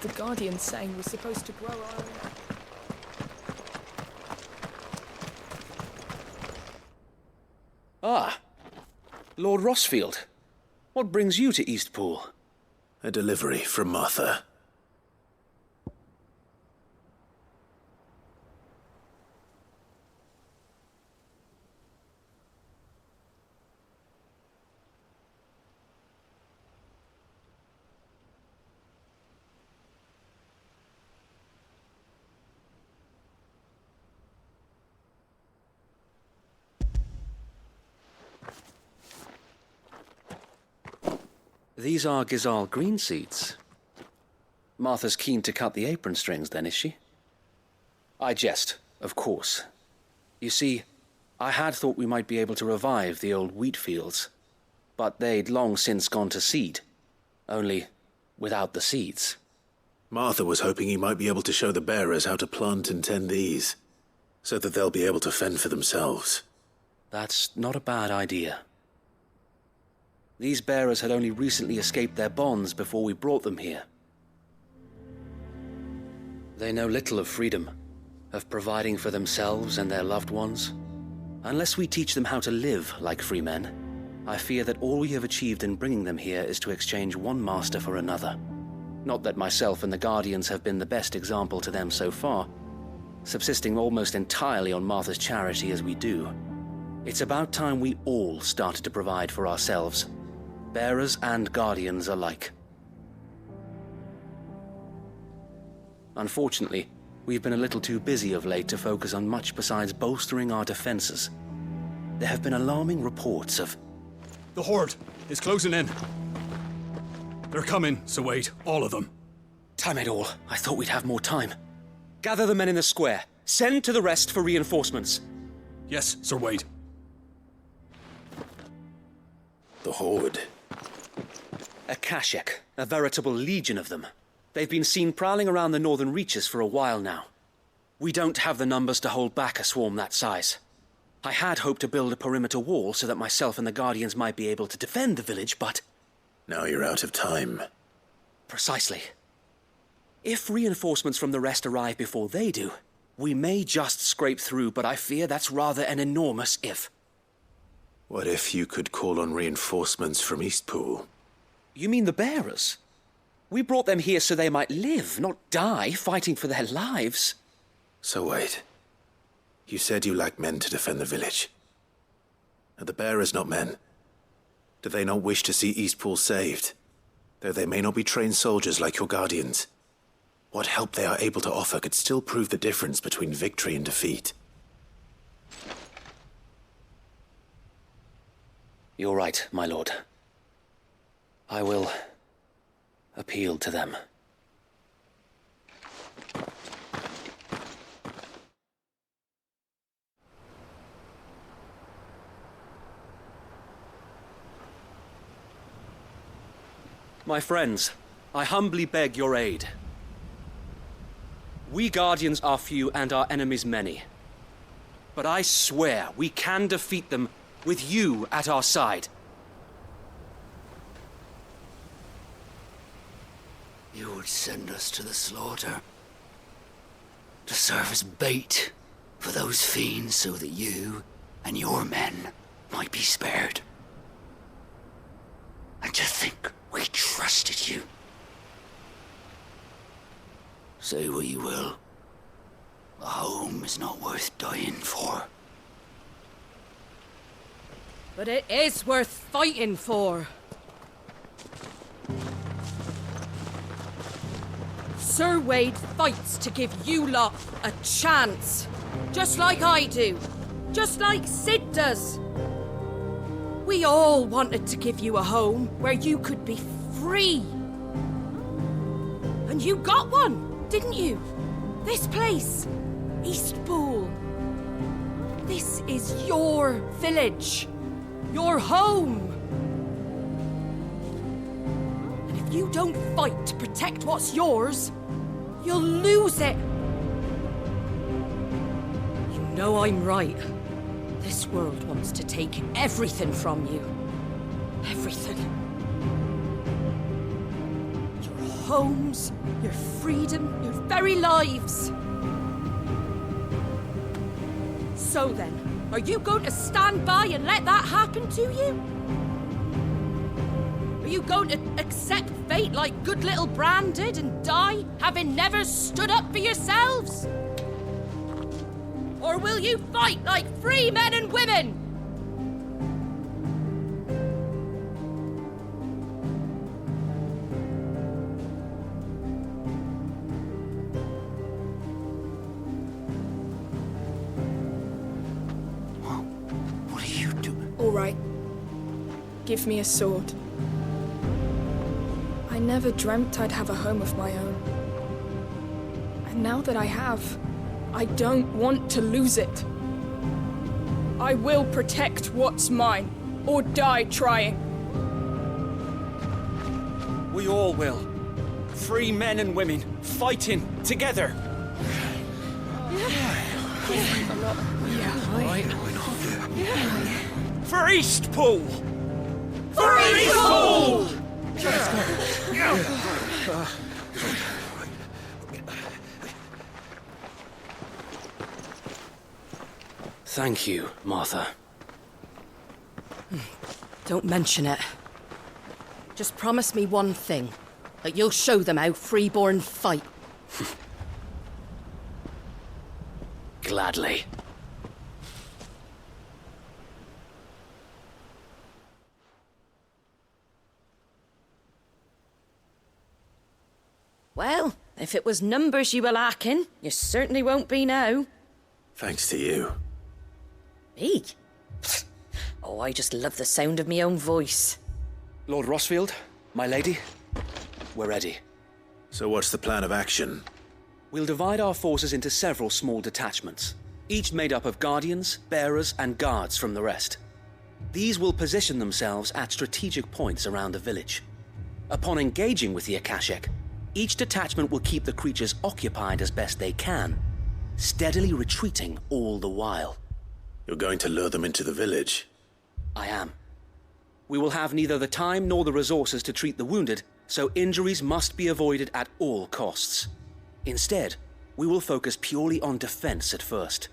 The Guardian saying we're supposed to grow our own. Ah, Lord Rossfield. What brings you to Eastpool? A delivery from Martha. These are Gizal green seeds. Martha's keen to cut the apron strings then, is she? I jest, of course. You see, I had thought we might be able to revive the old wheat fields, but they'd long since gone to seed, only without the seeds. Martha was hoping he might be able to show the bearers how to plant and tend these, so that they'll be able to fend for themselves. That's not a bad idea. These bearers had only recently escaped their bonds before we brought them here. They know little of freedom, of providing for themselves and their loved ones. Unless we teach them how to live like free men, I fear that all we have achieved in bringing them here is to exchange one master for another. Not that myself and the Guardians have been the best example to them so far, subsisting almost entirely on Martha's charity as we do. It's about time we all started to provide for ourselves, bearers and Guardians alike. Unfortunately, we've been a little too busy of late to focus on much besides bolstering our defenses. There have been alarming reports of... The Horde is closing in. They're coming, so wait, all of them. Damn it all, I thought we'd have more time. Gather the men in the square. Send to the rest for reinforcements. Yes, Sir Wade. The Horde. A Kashek, a veritable legion of them. They've been seen prowling around the northern reaches for a while now. We don't have the numbers to hold back a swarm that size. I had hoped to build a perimeter wall so that myself and the Guardians might be able to defend the village, but... Now you're out of time. Precisely. If reinforcements from the rest arrive before they do, we may just scrape through, but I fear that's rather an enormous if. What if you could call on reinforcements from Eastpool? You mean the bearers? We brought them here so they might live, not die fighting for their lives. So wait. You said you lack men to defend the village. Are the bearers not men? Do they not wish to see Eastpool saved? Though they may not be trained soldiers like your Guardians. What help they are able to offer could still prove the difference between victory and defeat. You're right, my lord. I will appeal to them. My friends, I humbly beg your aid. We Guardians are few and our enemies many. But I swear we can defeat them with you at our side. You would send us to the slaughter, to serve as bait for those fiends so that you and your men might be spared. And to think we trusted you. Say what you will, a home is not worth dying for. But it is worth fighting for. Sir Wade fights to give you lot a chance. Just like I do. Just like Sid does. We all wanted to give you a home where you could be free. And you got one, didn't you? This place, Eastpool. This is your village. Your home. And if you don't fight to protect what's yours, you'll lose it. You know I'm right. This world wants to take everything from you. Everything. Your homes, your freedom, your very lives. So then, are you going to stand by and let that happen to you? Are you going to accept fate like good little Bran did and die, having never stood up for yourselves? Or will you fight like free men and women? What are you doing? All right. Give me a sword. I never dreamt I'd have a home of my own. And now that I have, I don't want to lose it. I will protect what's mine, or die trying. We all will. Free men and women, fighting together. For Eastpool! For Eastpool! Thank you, Martha. Don't mention it. Just promise me one thing. That you'll show them how freeborn fight. Gladly. Well, if it was numbers you were lacking, you certainly won't be now. Thanks to you. Me? Oh, I just love the sound of my own voice. Lord Rossfield, my lady, we're ready. So what's the plan of action? We'll divide our forces into several small detachments, each made up of guardians, bearers, and guards from the rest. These will position themselves at strategic points around the village. Upon engaging with the Akashic, each detachment will keep the creatures occupied as best they can, steadily retreating all the while. You're going to lure them into the village? I am. We will have neither the time nor the resources to treat the wounded, so injuries must be avoided at all costs. Instead, we will focus purely on defense at first.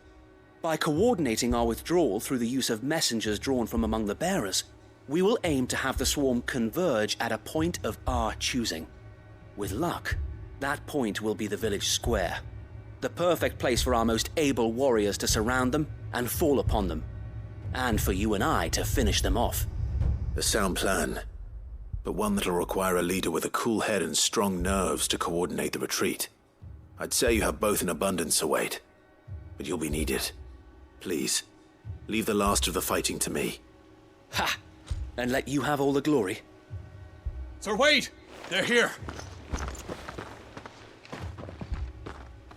By coordinating our withdrawal through the use of messengers drawn from among the bearers, we will aim to have the swarm converge at a point of our choosing. With luck, that point will be the village square, the perfect place for our most able warriors to surround them and fall upon them, and for you and I to finish them off. A sound plan, but one that'll require a leader with a cool head and strong nerves to coordinate the retreat. I'd say you have both in abundance, Await, but you'll be needed. Please, leave the last of the fighting to me. Ha! And let you have all the glory. Sir Wade! They're here!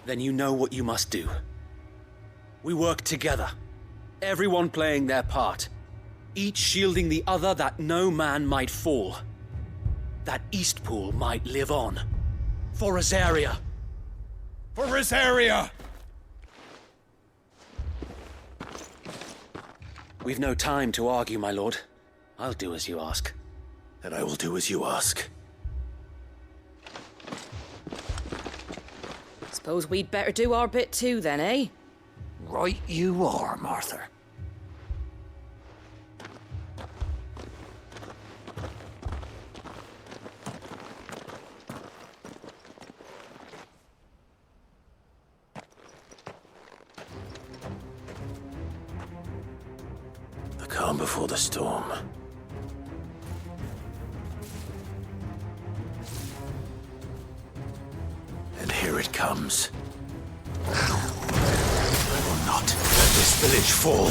Then you know what you must do. We work together, everyone playing their part, each shielding the other that no man might fall, that Eastpool might live on. For Rosaria! For Rosaria! We've no time to argue, my lord. I'll do as you ask. And I will do as you ask. Suppose we'd better do our bit too then, eh? Right you are, Martha. The calm before the storm. And here it comes. I will not let this village fall.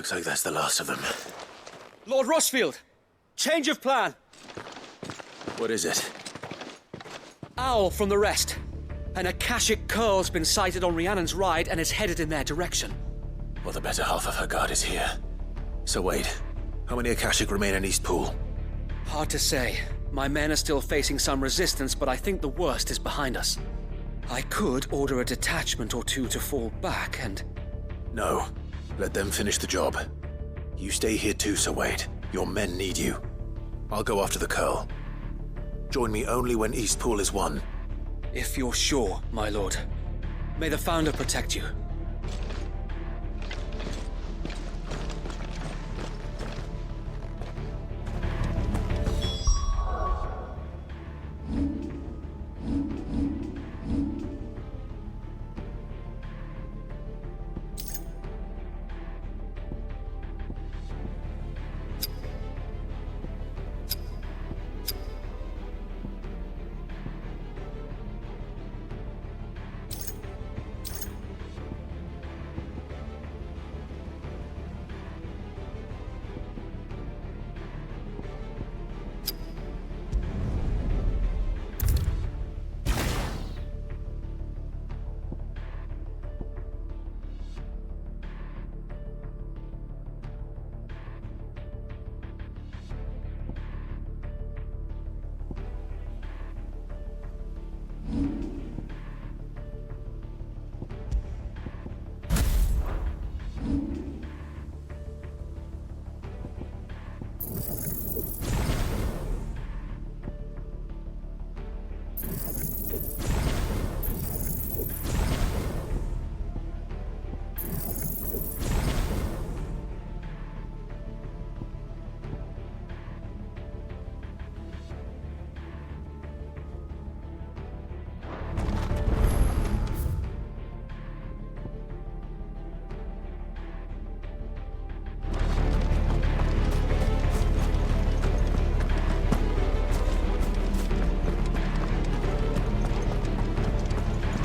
Looks like that's the last of them. Lord Rossfield! Change of plan! What is it? Owl from the rest. An Akashic curl's been sighted on Rhiannon's ride and is headed in their direction. Well, the better half of her guard is here. So wait, how many Akashic remain in Eastpool? Hard to say. My men are still facing some resistance, but I think the worst is behind us. I could order a detachment or two to fall back and... No. Let them finish the job. You stay here too, Sir Wade. Your men need you. I'll go after the Curl. Join me only when Eastpool is won. If you're sure, my lord. May the Founder protect you.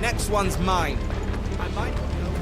Next one's mine. I might not know.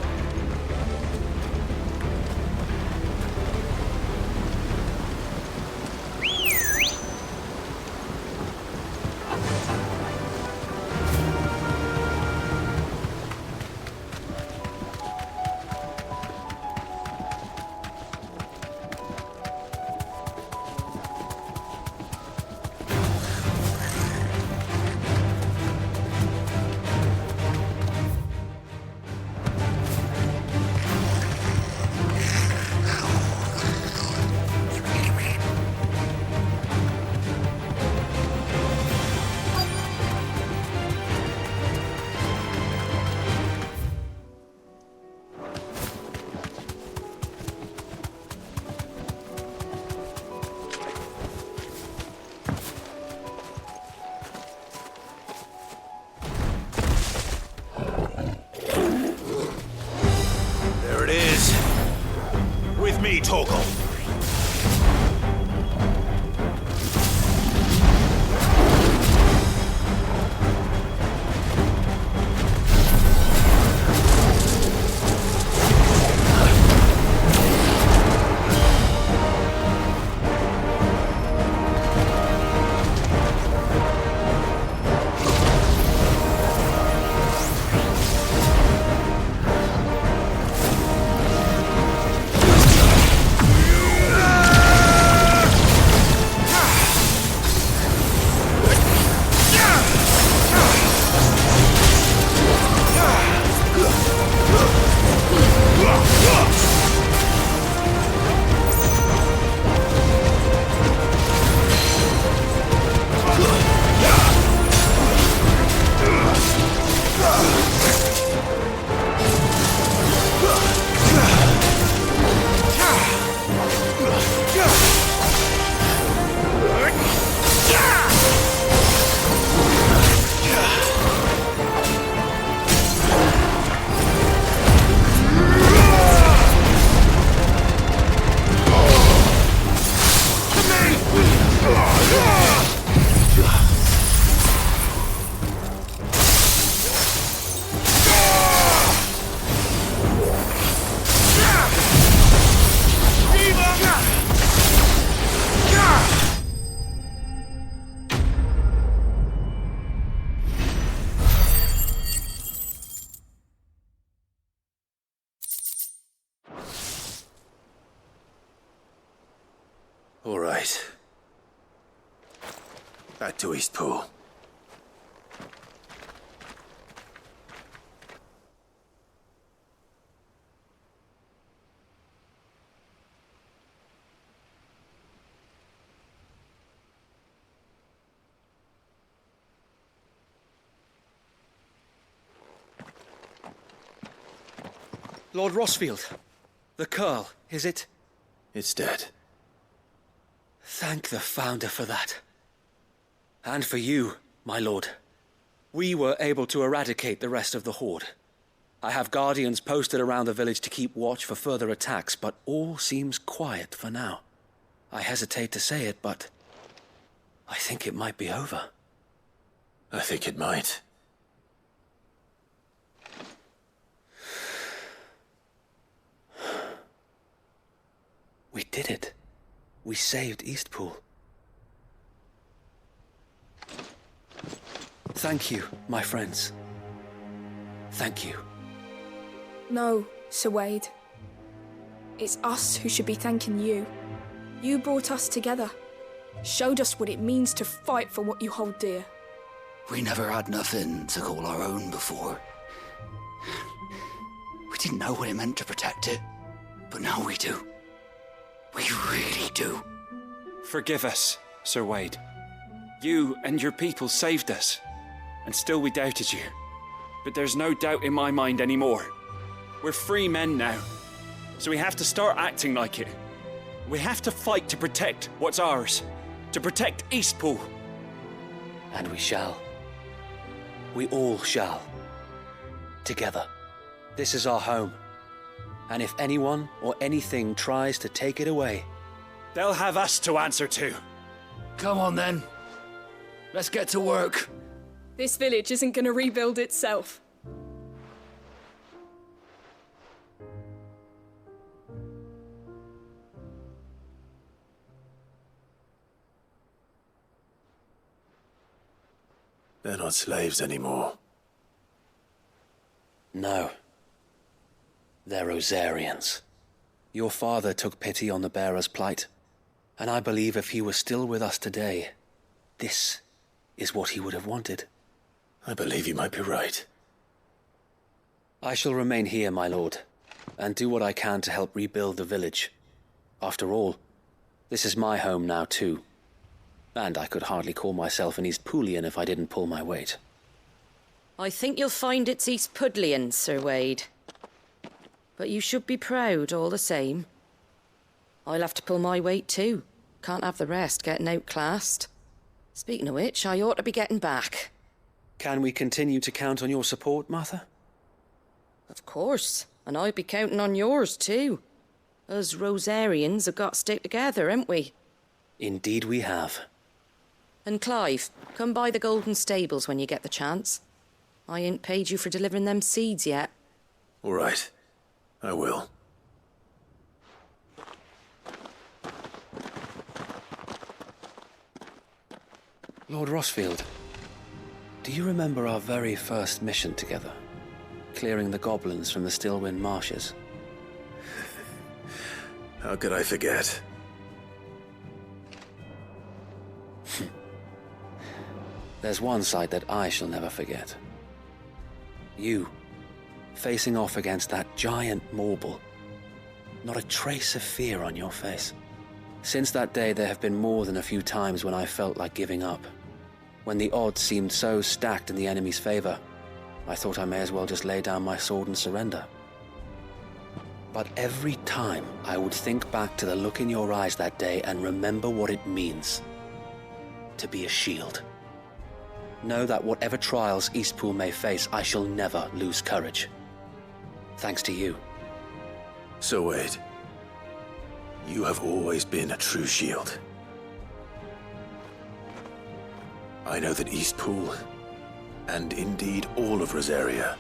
All right. Back to Eastpool. Lord Rosfield, the Curl, is it? It's dead. Thank the Founder for that. And for you, my lord. We were able to eradicate the rest of the Horde. I have guardians posted around the village to keep watch for further attacks, but all seems quiet for now. I hesitate to say it, but I think it might be over. I think it might. We did it. We saved Eastpool. Thank you, my friends. Thank you. No, Sir Wade. It's us who should be thanking you. You brought us together. Showed us what it means to fight for what you hold dear. We never had nothing to call our own before. We didn't know what it meant to protect it, but now we do. We really do. Forgive us, Sir Wade. You and your people saved us, and still we doubted you. But there's no doubt in my mind anymore. We're free men now, so we have to start acting like it. We have to fight to protect what's ours, to protect Eastpool. And we shall. We all shall. Together. This is our home. And if anyone or anything tries to take it away, they'll have us to answer to. Come on then. Let's get to work. This village isn't gonna rebuild itself. They're not slaves anymore. no. They're Rosarians. Your father took pity on the bearer's plight, and I believe if he were still with us today, this is what he would have wanted. I believe you might be right. I shall remain here, my lord, and do what I can to help rebuild the village. After all, this is my home now too, and I could hardly call myself an Eastpoolian if I didn't pull my weight. I think you'll find it's Eastpudlian, Sir Wade. But you should be proud all the same. I'll have to pull my weight too. Can't have the rest getting outclassed. Speaking of which, I ought to be getting back. Can we continue to count on your support, Martha? Of course, and I'll be counting on yours too. Us Rosarians have got to stick together, haven't we? Indeed we have. And Clive, come by the Golden Stables when you get the chance. I ain't paid you for delivering them seeds yet. All right. I will. Lord Rosfield, do you remember our very first mission together? Clearing the goblins from the Stillwind marshes? How could I forget? There's one sight that I shall never forget. You, facing off against that giant Morble. Not a trace of fear on your face. Since that day, there have been more than a few times when I felt like giving up. When the odds seemed so stacked in the enemy's favor, I thought I may as well just lay down my sword and surrender. But every time I would think back to the look in your eyes that day and remember what it means to be a shield. Know that whatever trials Eastpool may face, I shall never lose courage. Thanks to you. So Wade, you have always been a true shield. I know that Eastpool, and indeed all of Rosaria,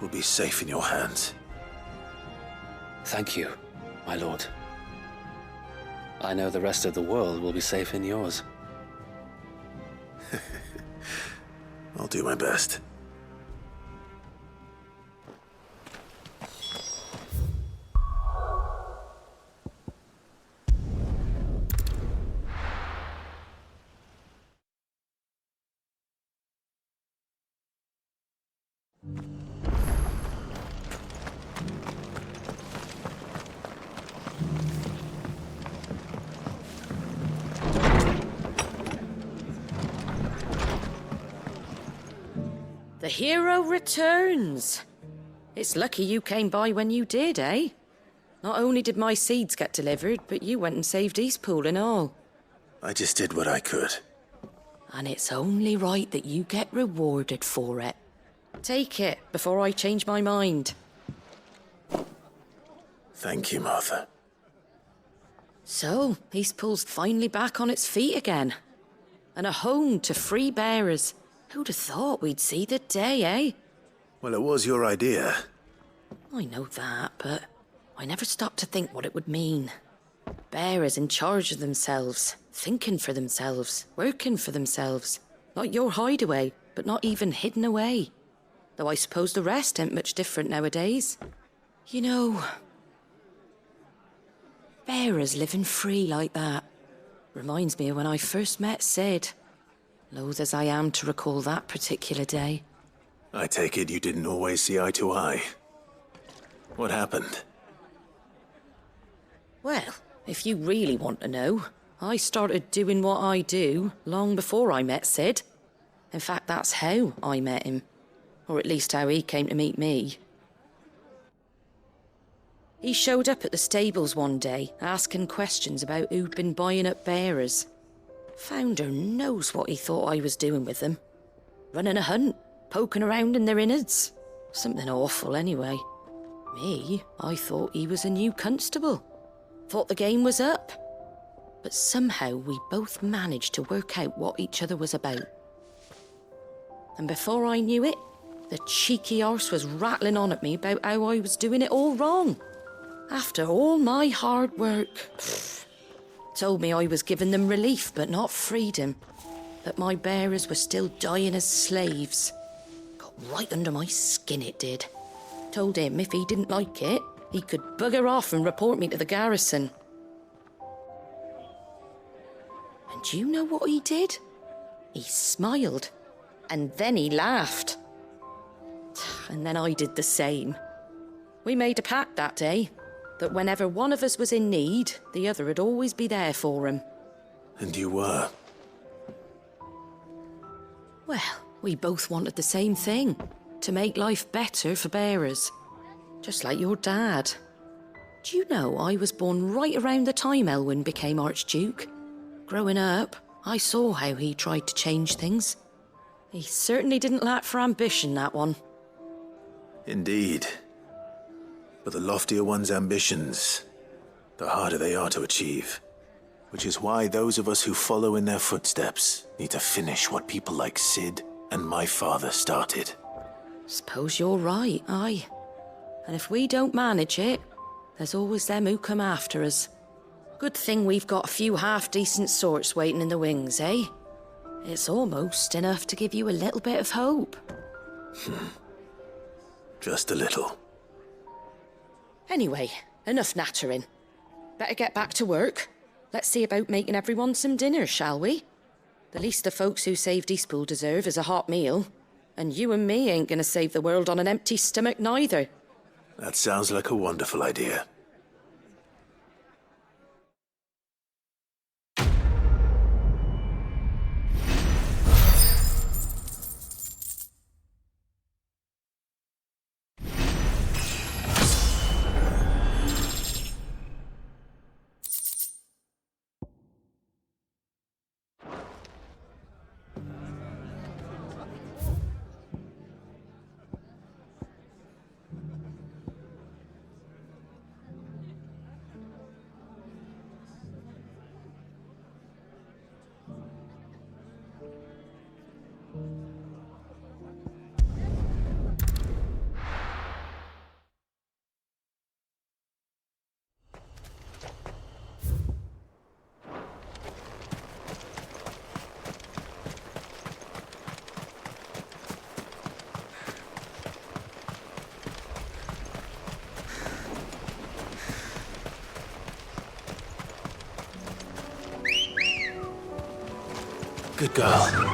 will be safe in your hands. Thank you, my lord. I know the rest of the world will be safe in yours. I'll do my best. The hero returns. It's lucky you came by when you did, eh? Not only did my seeds get delivered, but you went and saved Eastpool and all. I just did what I could. And it's only right that you get rewarded for it. Take it before I change my mind. Thank you, Martha. So, Eastpool's finally back on its feet again. And a home to free bearers. Who'd have thought we'd see the day, eh? Well, it was your idea. I know that, but I never stopped to think what it would mean. Bearers in charge of themselves, thinking for themselves, working for themselves. Like your hideaway, but not even hidden away. Though I suppose the rest ain't much different nowadays. You know, bearers living free like that reminds me of when I first met Sid. Loath as I am to recall that particular day. I take it you didn't always see eye to eye. What happened? Well, if you really want to know, I started doing what I do long before I met Sid. In fact, that's how I met him. Or at least how he came to meet me. He showed up at the stables one day, asking questions about who'd been buying up bearers. Founder knows what he thought I was doing with them. Running a hunt, poking around in their innards. Something awful, anyway. Me, I thought he was a new constable. Thought the game was up. But somehow we both managed to work out what each other was about. And before I knew it, the cheeky arse was rattling on at me about how I was doing it all wrong. After all my hard work. Told me I was giving them relief, but not freedom. That my bearers were still dying as slaves. Got right under my skin, it did. Told him if he didn't like it, he could bugger off and report me to the garrison. And do you know what he did? He smiled. And then he laughed. And then I did the same. We made a pact that day, that whenever one of us was in need, the other would always be there for him. And you were? Well, we both wanted the same thing. To make life better for bearers. Just like your dad. Do you know I was born right around the time Elwyn became Archduke? Growing up, I saw how he tried to change things. He certainly didn't lack for ambition, that one. Indeed. But the loftier one's ambitions, the harder they are to achieve. Which is why those of us who follow in their footsteps need to finish what people like Sid and my father started. Suppose you're right, aye. And if we don't manage it, there's always them who come after us. Good thing we've got a few half-decent sorts waiting in the wings, eh? It's almost enough to give you a little bit of hope. Just a little. Anyway, enough nattering. Better get back to work. Let's see about making everyone some dinner, shall we? The least the folks who saved Eastpool deserve is a hot meal. And you and me ain't gonna save the world on an empty stomach neither. That sounds like a wonderful idea. Good girl.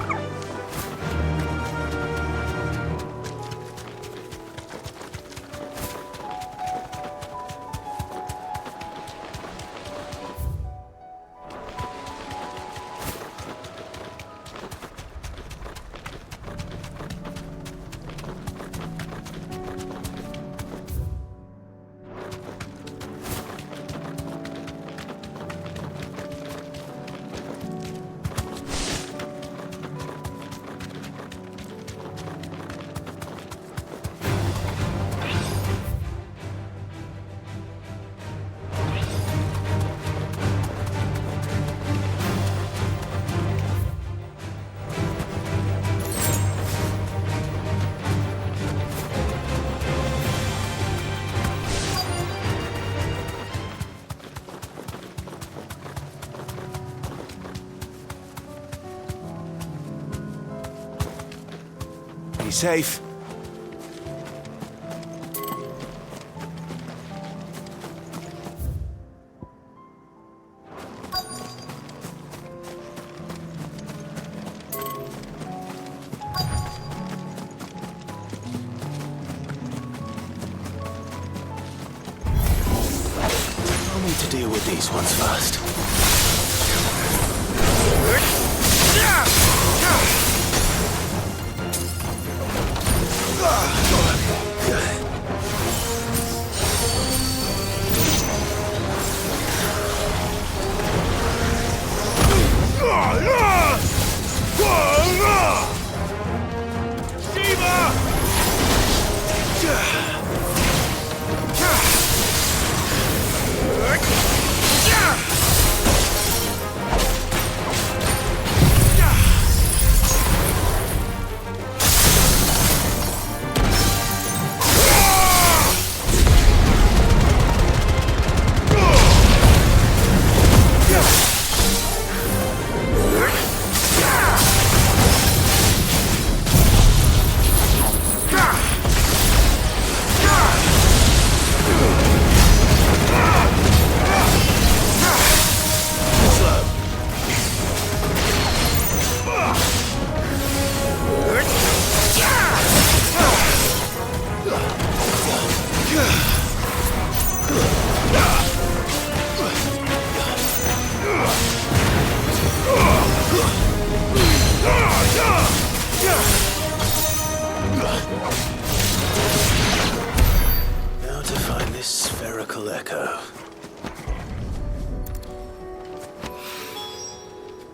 Be safe. I'll need to deal with these ones first. Now to find this spherical echo.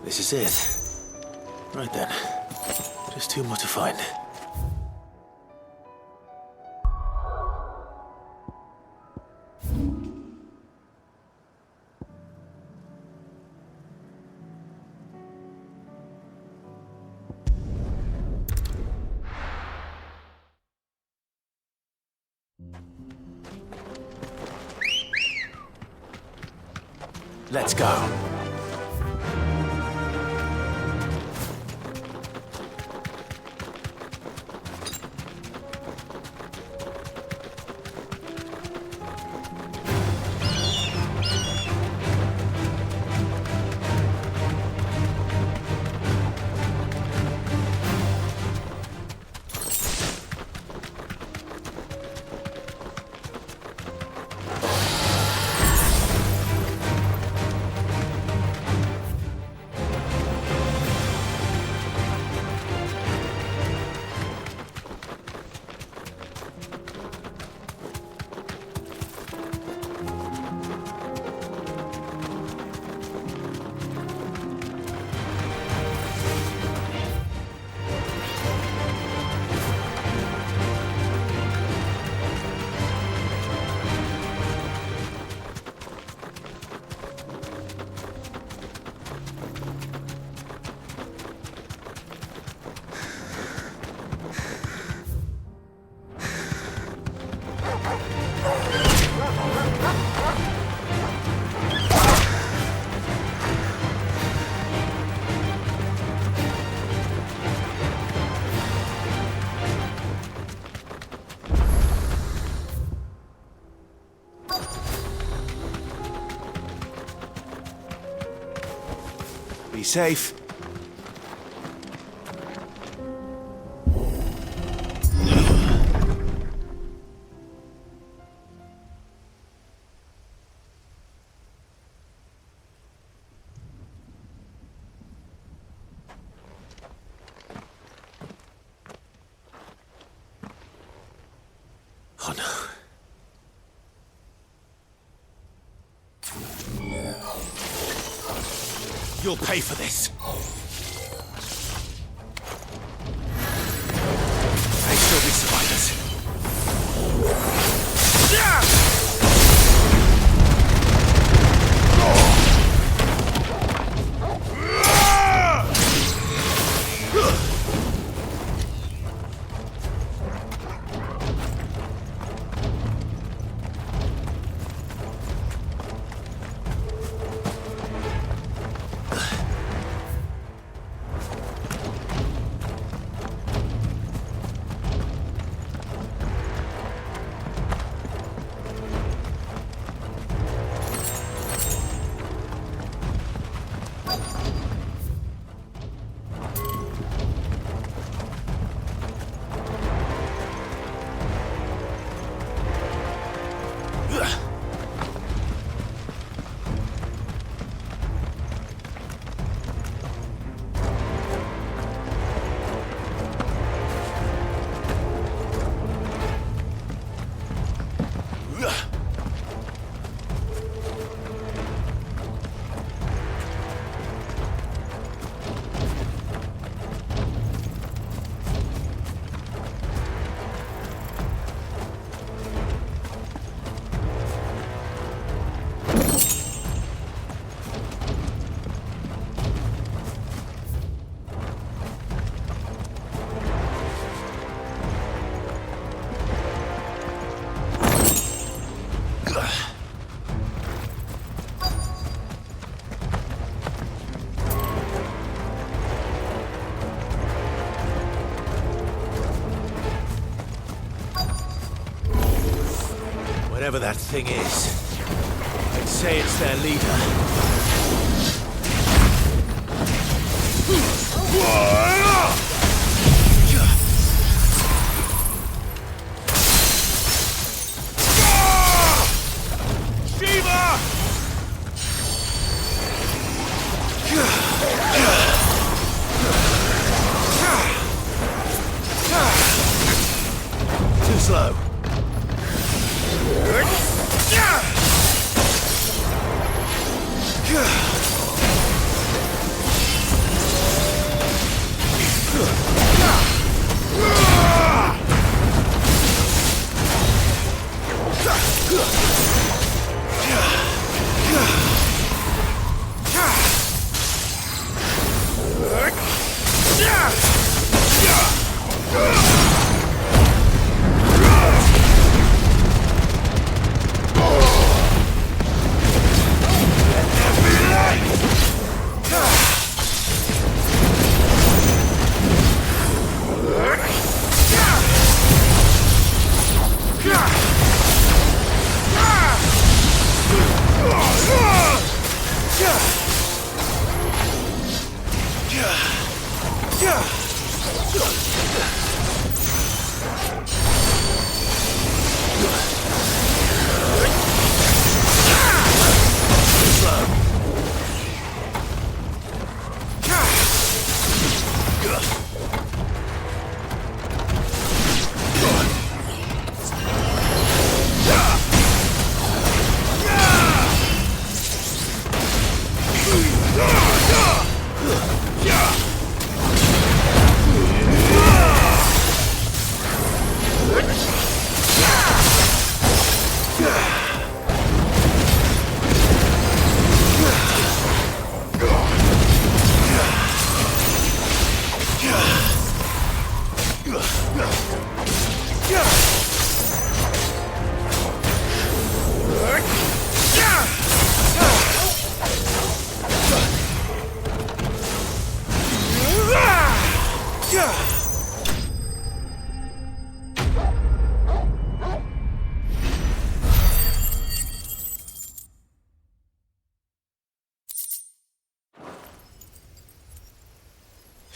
This is it. Right then. Just two more to find. Let's go. Be safe. Oh no. You'll pay for this. May still be survivors. Whatever that thing is, I'd say it's their leader. Too slow.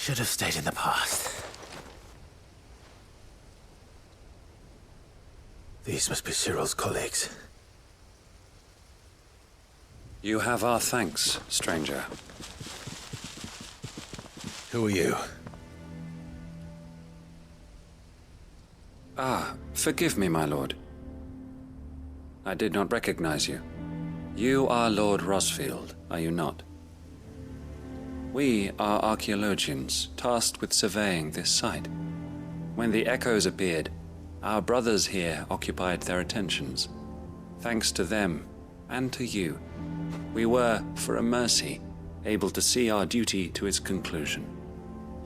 Should have stayed in the past. These must be Cyril's colleagues. You have our thanks, stranger. Who are you? Ah, forgive me, my lord. I did not recognize you. You are Lord Rosfield, are you not? We are archaeologians, tasked with surveying this site. When the echoes appeared, our brothers here occupied their attentions. Thanks to them, and to you, we were, for a mercy, able to see our duty to its conclusion.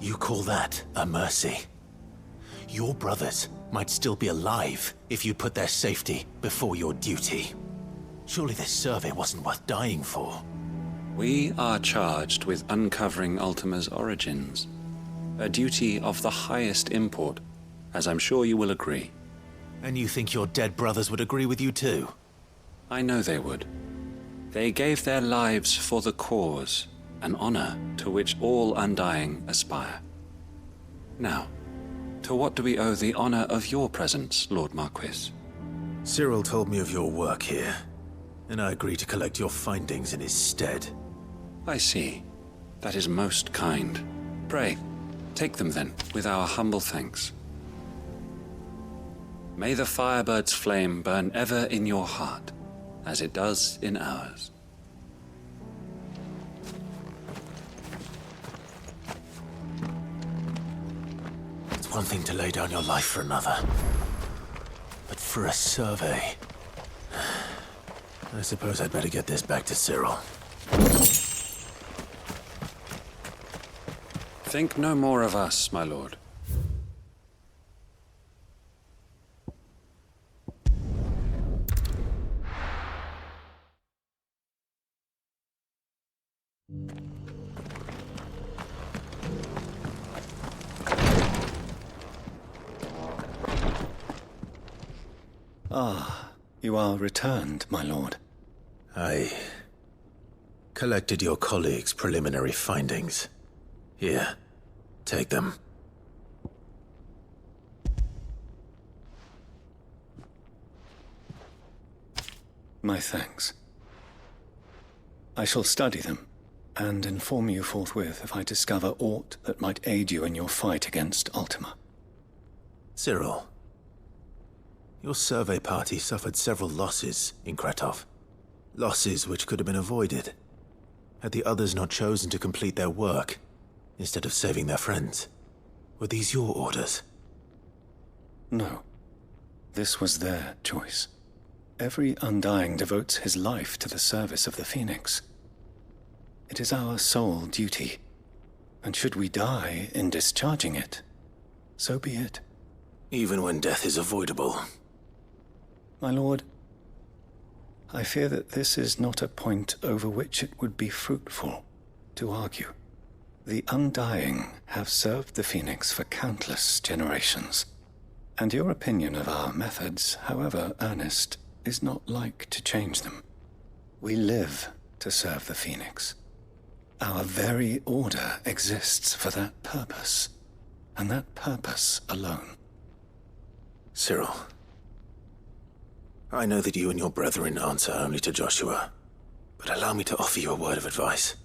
You call that a mercy? Your brothers might still be alive if you put their safety before your duty. Surely this survey wasn't worth dying for. We are charged with uncovering Ultima's origins, a duty of the highest import, as I'm sure you will agree. And you think your dead brothers would agree with you too? I know they would. They gave their lives for the cause, an honor to which all undying aspire. Now, to what do we owe the honor of your presence, Lord Marquis? Cyril told me of your work here, and I agreed to collect your findings in his stead. I see. That is most kind. Pray, take them then, with our humble thanks. May the Firebird's flame burn ever in your heart, as it does in ours. It's one thing to lay down your life for another, but for a survey... I suppose I'd better get this back to Cyril. Think no more of us, my lord. Ah, You are returned, my lord. I collected your colleagues' preliminary findings. Here, take them. My thanks. I shall study them, and inform you forthwith if I discover aught that might aid you in your fight against Ultima. Cyril, your survey party suffered several losses in Kratov. Losses which could have been avoided, had the others not chosen to complete their work, instead of saving their friends. Were these your orders? No. This was their choice. Every Undying devotes his life to the service of the Phoenix. It is our sole duty, and should we die in discharging it, so be it. Even when death is avoidable. My lord, I fear that this is not a point over which it would be fruitful to argue. The Undying have served the Phoenix for countless generations, and your opinion of our methods, however earnest, is not like to change them. We live to serve the Phoenix. Our very order exists for that purpose, and that purpose alone. Cyril, I know that you and your brethren answer only to Joshua, but allow me to offer you a word of advice.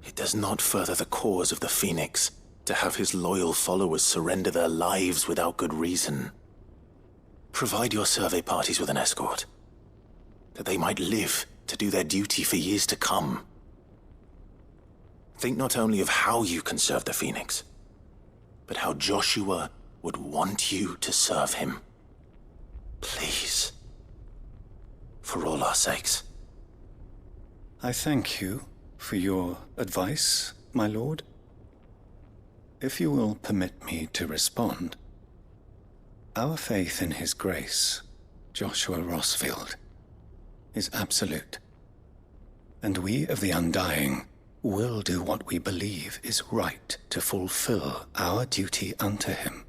It does not further the cause of the Phoenix to have his loyal followers surrender their lives without good reason. Provide your survey parties with an escort, that they might live to do their duty for years to come. Think not only of how you can serve the Phoenix, but how Joshua would want you to serve him. Please. For all our sakes. I thank you for your advice, my lord. If you will permit me to respond, our faith in his grace, Joshua Rossfield, is absolute. And we of the Undying will do what we believe is right to fulfill our duty unto him.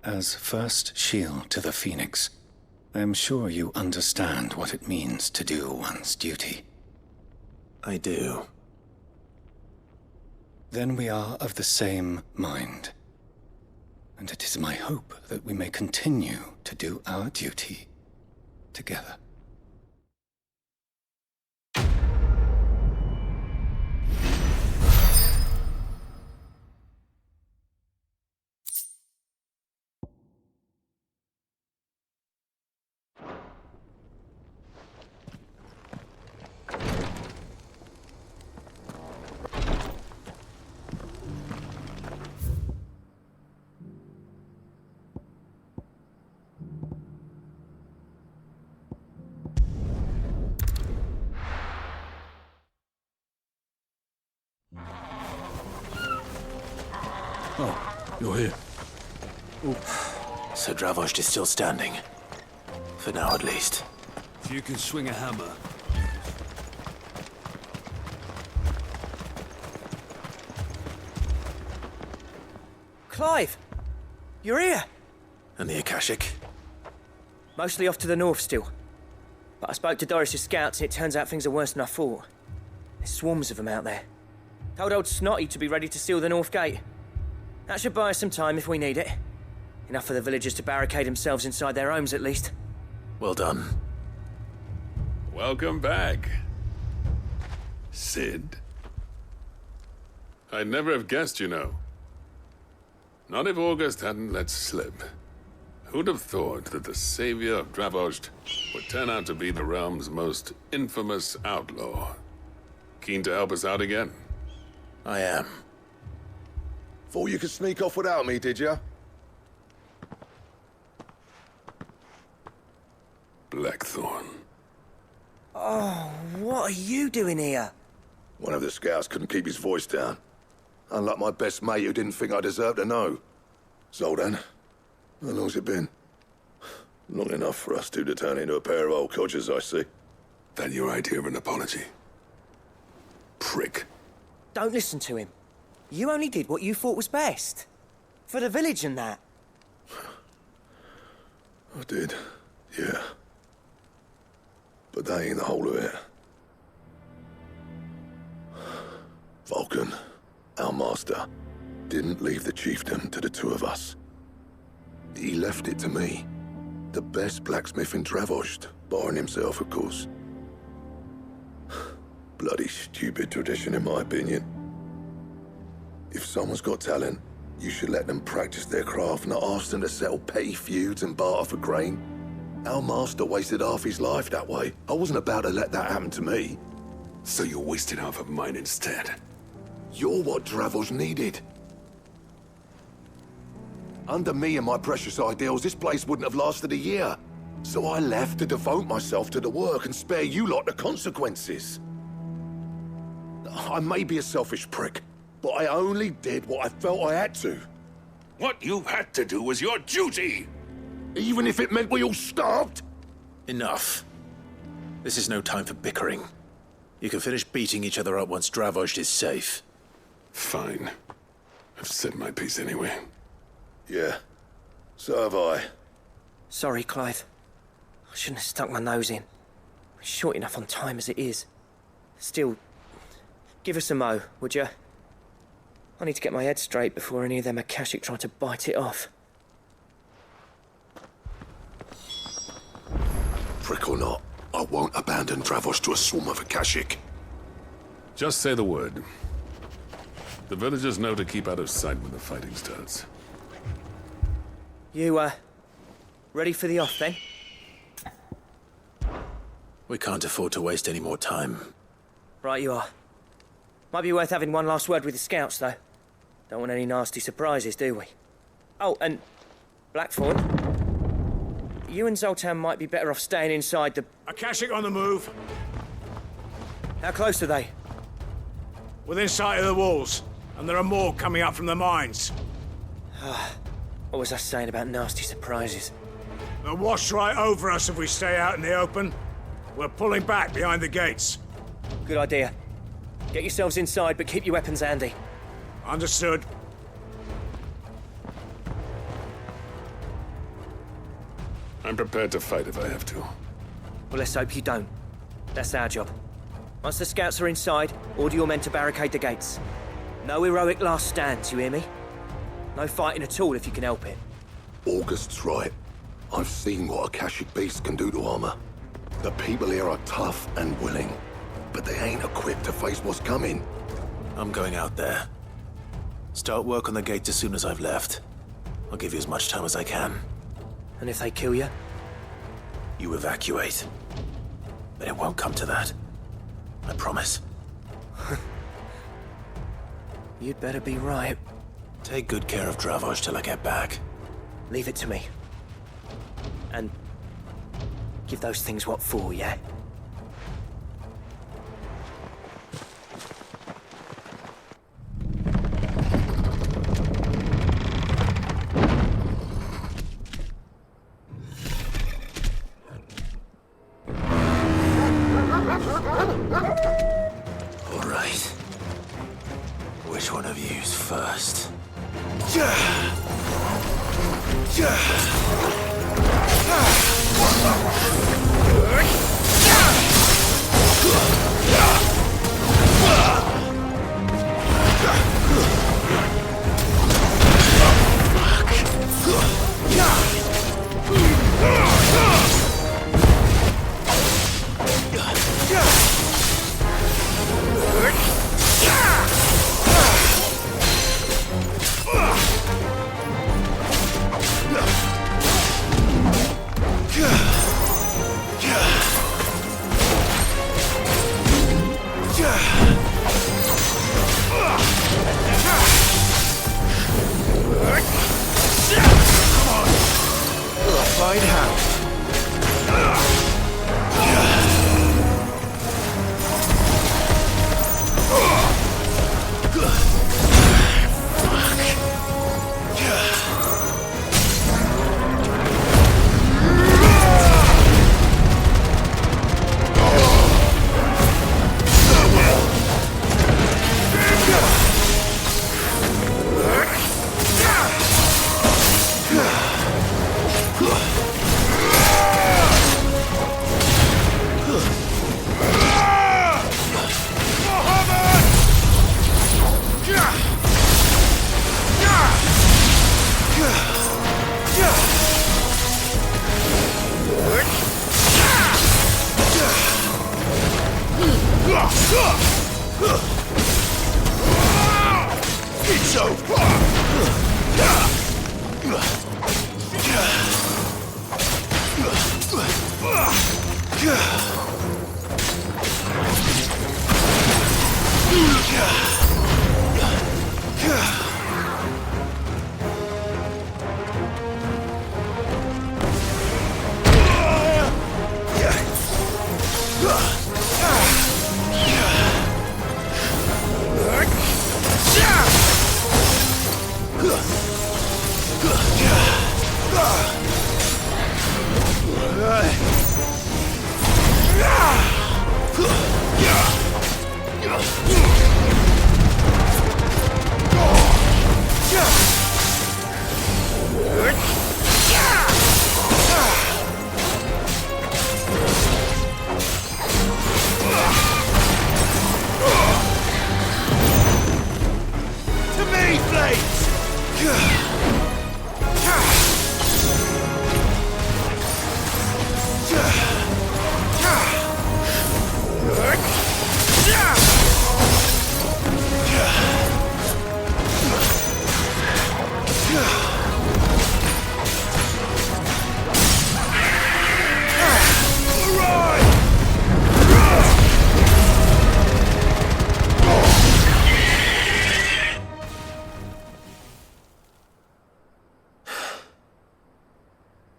As first shield to the Phoenix, I am sure you understand what it means to do one's duty. I do. Then we are of the same mind. And it is my hope that we may continue to do our duty together. Oh, you're here. Sir Dravost is still standing. For now, at least. If you can swing a hammer. Clive! You're here! And the Akashic? Mostly off to the north still. But I spoke to Doris's scouts and it turns out things are worse than I thought. There's swarms of them out there. Told old Snotty to be ready to seal the north gate. That should buy us some time if we need it. Enough for the villagers to barricade themselves inside their homes at least. Well done. Welcome back, Sid. I'd never have guessed, you know. Not if August hadn't let slip. Who'd have thought that the savior of Dravost would turn out to be the realm's most infamous outlaw? Keen to help us out again? I am. Thought you could sneak off without me, did you? Blackthorn. Oh, what are you doing here? One of the scouts couldn't keep his voice down. Unlike my best mate who didn't think I deserved to know. Zoldan, how long's it been? Long enough for us two to turn into a pair of old codgers, I see. That your idea of an apology? Prick. Don't listen to him. You only did what you thought was best. For the village and that. I did, Yeah. But that ain't the whole of it. Vulcan, our master, didn't leave the chiefdom to the two of us. He left it to me, the best blacksmith in Dravost, barring himself, of course. Bloody stupid tradition, in my opinion. If someone's got talent, you should let them practice their craft, not ask them to settle petty feuds and barter for grain. Our master wasted half his life that way. I wasn't about to let that happen to me. So you wasted half of mine instead. You're what Dravost needed. Under me and my precious ideals, this place wouldn't have lasted a year. So I left to devote myself to the work and spare you lot the consequences. I may be a selfish prick, but I only did what I felt I had to. What you had to do was your duty! Even if it meant we all starved? Enough. This is no time for bickering. You can finish beating each other up once Dravost is safe. Fine. I've said my piece anyway. Yeah. So have I. Sorry, Clive. I shouldn't have stuck my nose in. We're short enough on time as it is. Still, give us a mo, would you? I need to get my head straight before any of them Akashic try to bite it off. Prick or not, I won't abandon Dravost to a swarm of Akashic. Just say the word. The villagers know to keep out of sight when the fighting starts. You, ready for the off, then? We can't afford to waste any more time. Right you are. Might be worth having one last word with the scouts, though. Don't want any nasty surprises, do we? Oh, and Blackthorn, you and Zoltan might be better off staying inside the... Akashic on the move. How close are they? Within sight of the walls, and there are more coming up from the mines. What was I saying about nasty surprises? They'll wash right over us if we stay out in the open. We're pulling back behind the gates. Good idea. Get yourselves inside, but keep your weapons handy. Understood. I'm prepared to fight if I have to. Well, let's hope you don't. That's our job. Once the scouts are inside, order your men to barricade the gates. No heroic last stands, you hear me? No fighting at all if you can help it. August's right. I've seen what Akashic beasts can do to armor. The people here are tough and willing, but they ain't equipped to face what's coming. I'm going out there. Start work on the gates as soon as I've left. I'll give you as much time as I can. And if they kill you? You evacuate. But it won't come to that. I promise. You'd better be right. Take good care of Dravost till I get back. Leave it to me. And give those things what for, yeah? All right. Which one of you's first?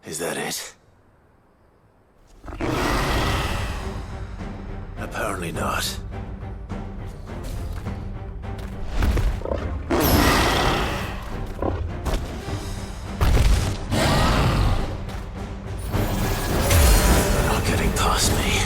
Is that it? Apparently not. They're not getting past me.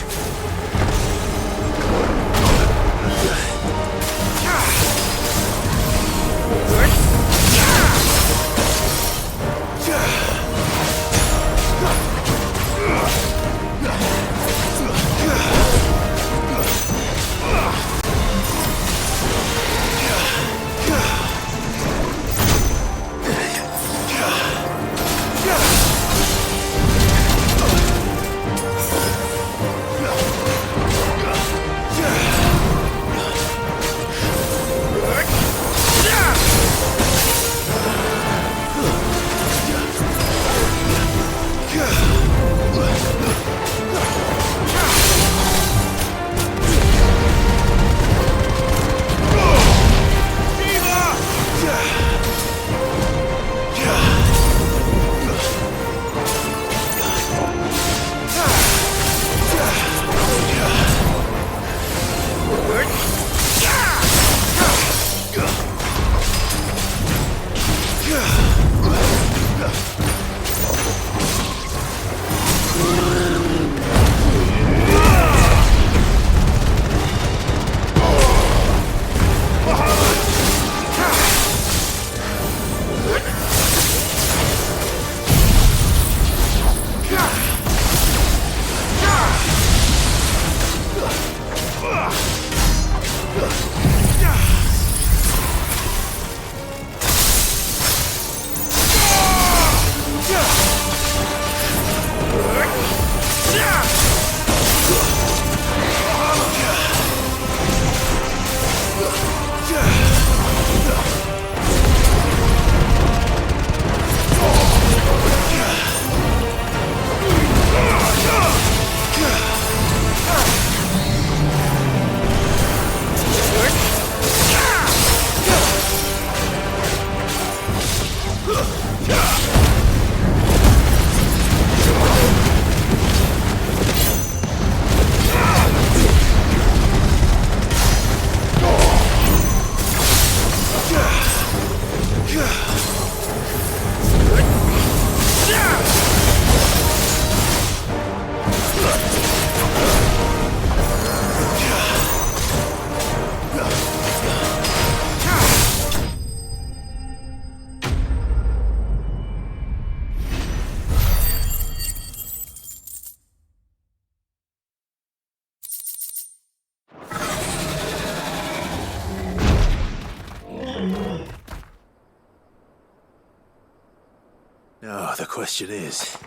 Now, the question is,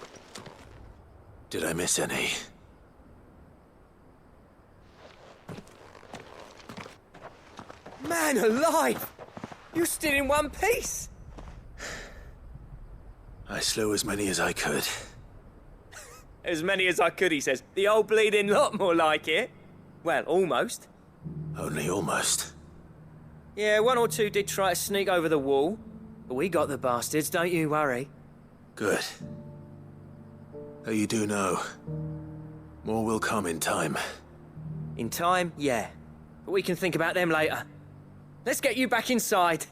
did I miss any? Man alive! You're still in one piece! I slew as many as I could. As many as I could, he says. The old bleeding lot, more like it. Well, almost. Only almost. Yeah, one or two did try to sneak over the wall. But we got the bastards, don't you worry. Good. Though you do know, more will come in time. In time, yeah. But we can think about them later. Let's get you back inside.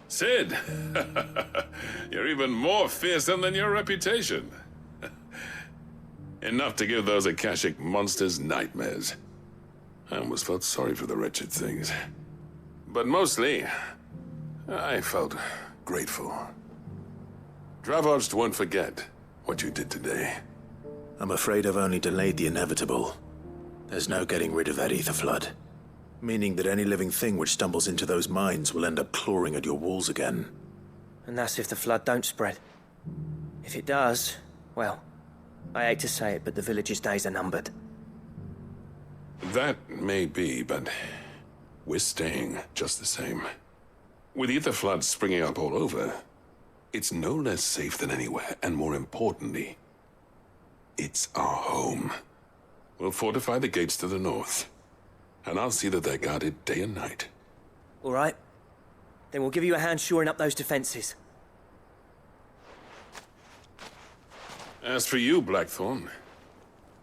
Sid! You're even more fearsome than your reputation. Enough to give those Akashic monsters nightmares. I almost felt sorry for the wretched things. But mostly, I felt grateful. Dravoged won't forget what you did today. I'm afraid I've only delayed the inevitable. There's no getting rid of that ether flood. Meaning that any living thing which stumbles into those mines will end up clawing at your walls again. And that's if the flood don't spread. If it does, well, I hate to say it, but the village's days are numbered. That may be, but we're staying just the same. With ether floods springing up all over, it's no less safe than anywhere, and more importantly, it's our home. We'll fortify the gates to the north, and I'll see that they're guarded day and night. All right. Then we'll give you a hand shoring up those defenses. As for you, Blackthorn,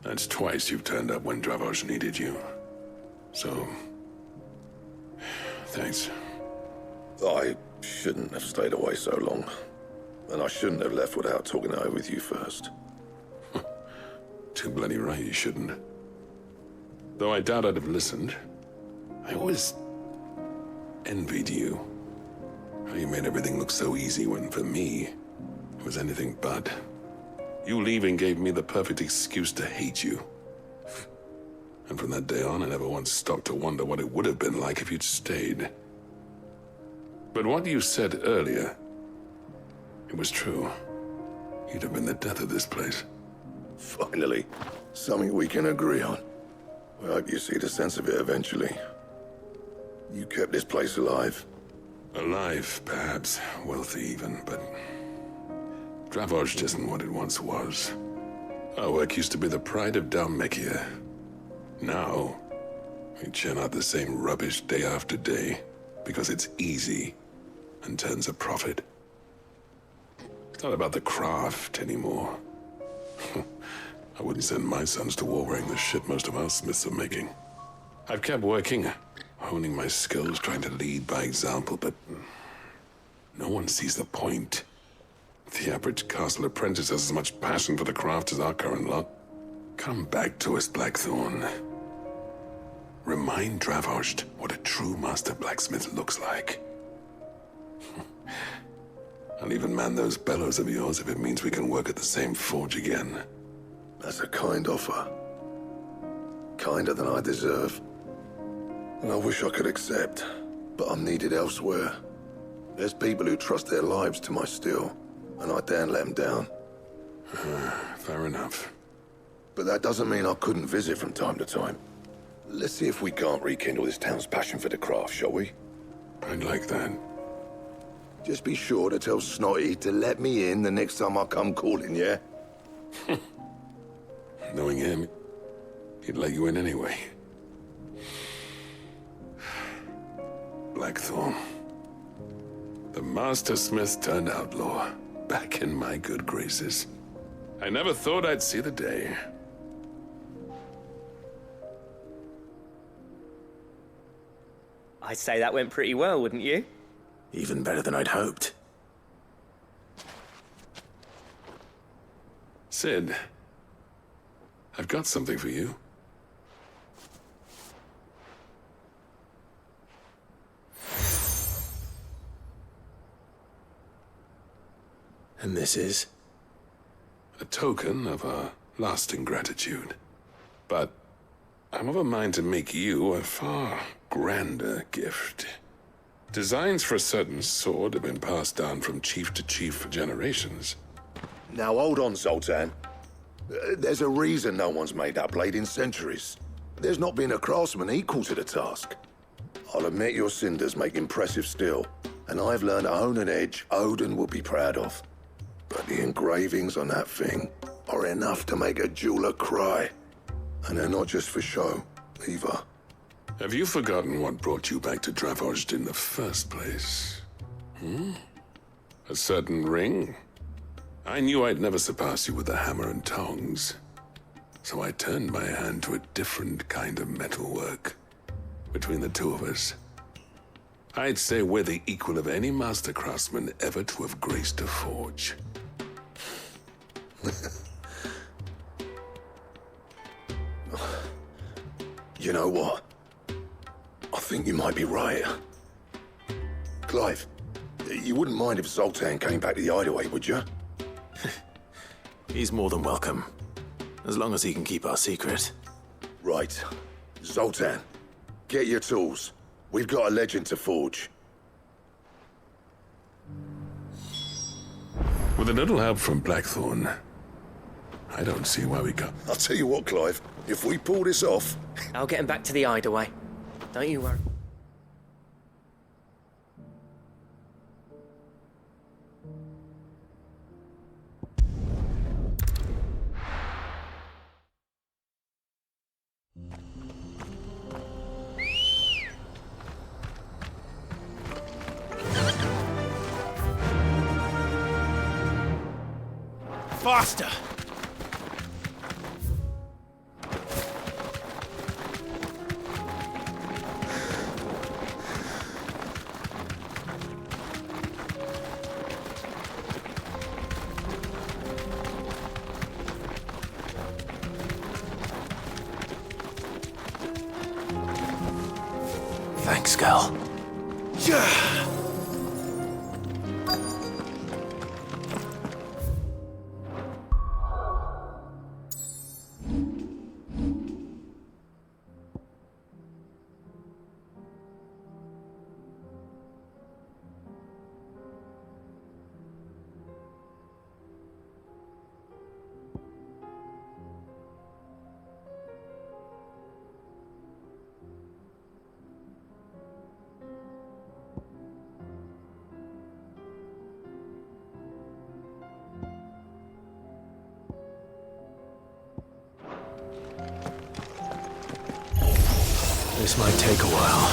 that's twice you've turned up when Dravos needed you. So, thanks. I shouldn't have stayed away so long. And I shouldn't have left without talking it over with you first. Too bloody right you shouldn't. Though I doubt I'd have listened. I always envied you. How you made everything look so easy when, for me, it was anything but. You leaving gave me the perfect excuse to hate you. And from that day on, I never once stopped to wonder what it would have been like if you'd stayed. But what you said earlier, it was true. You'd have been the death of this place. Finally, something we can agree on. I hope you see the sense of it eventually. You kept this place alive. Alive, perhaps. Wealthy even, but Dravoged isn't what it once was. Our work used to be the pride of Dalmekia. Now, we churn out the same rubbish day after day because it's easy and turns a profit. It's not about the craft anymore. I wouldn't send my sons to war wearing the shit most of our smiths are making. I've kept working, honing my skills, trying to lead by example, but no one sees the point. The average castle apprentice has as much passion for the craft as our current lot. Come back to us, Blackthorn. Remind Dravoged what a true master blacksmith looks like. I'll even man those bellows of yours if it means we can work at the same forge again. That's a kind offer. Kinder than I deserve. And I wish I could accept, but I'm needed elsewhere. There's people who trust their lives to my steel, and I daren't let them down. Fair enough. But that doesn't mean I couldn't visit from time to time. Let's see if we can't rekindle this town's passion for the craft, shall we? I'd like that. Just be sure to tell Snotty to let me in the next time I come calling, yeah? Knowing him, he'd let you in anyway. Blackthorn. The Master Smith turned outlaw, back in my good graces. I never thought I'd see the day. I'd say that went pretty well, wouldn't you? Even better than I'd hoped. Sid, I've got something for you. And this is? A token of our lasting gratitude. But I'm of a mind to make you a far grander gift. Designs for a certain sword have been passed down from chief to chief for generations. Now hold on, Zoltan. There's a reason no one's made that blade in centuries. There's not been a craftsman equal to the task. I'll admit your cinders make impressive steel, and I've learned to hone an edge Odin will be proud of. But the engravings on that thing are enough to make a jeweler cry. And they're not just for show, either. Have you forgotten what brought you back to Dravozd in the first place? A certain ring? I knew I'd never surpass you with the hammer and tongs. So I turned my hand to a different kind of metalwork. Between the two of us, I'd say we're the equal of any master craftsman ever to have graced a forge. You know what? I think you might be right. Clive, you wouldn't mind if Zoltan came back to the Hideaway, would you? He's more than welcome. As long as he can keep our secret. Right. Zoltan, get your tools. We've got a legend to forge. With a little help from Blackthorn, I don't see why we can't. I'll tell you what, Clive. If we pull this off... I'll get him back to the Hideaway. Don't you worry. Faster! Thanks, Gal. This might take a while.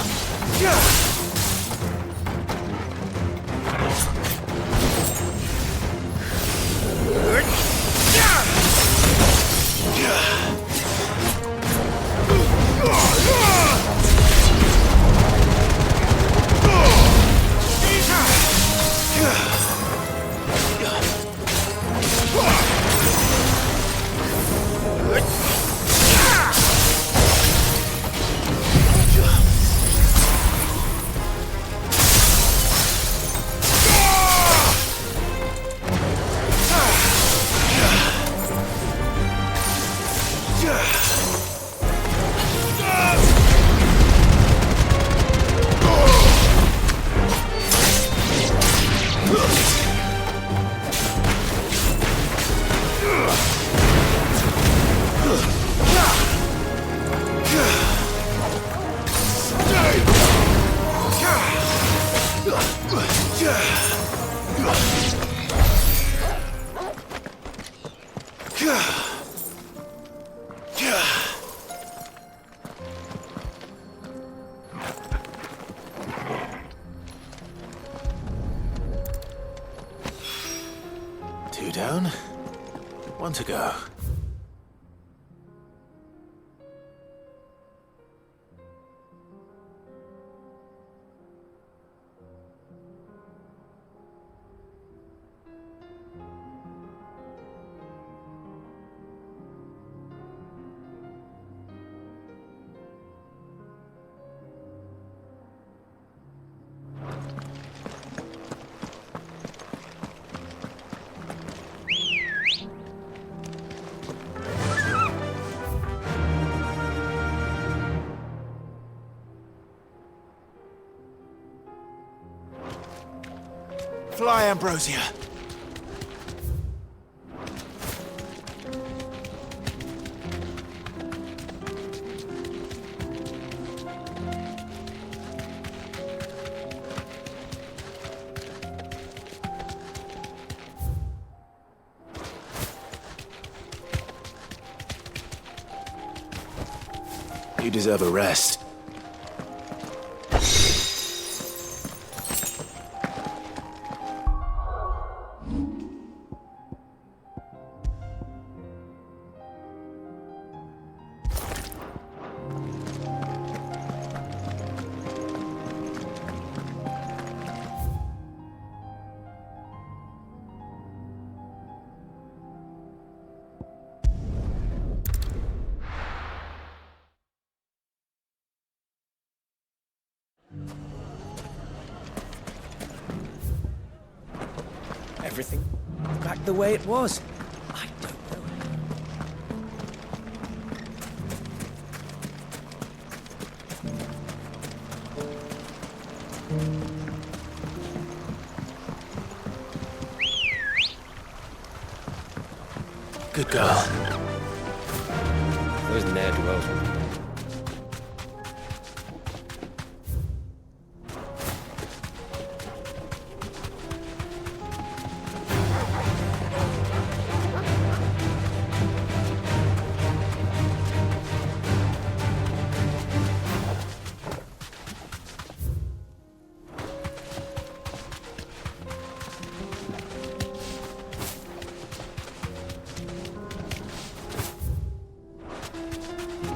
Two down, one to go. Fly, Ambrosia. You deserve a rest. Everything back the way it was. I don't know. Good girl. Those ne'er do wells.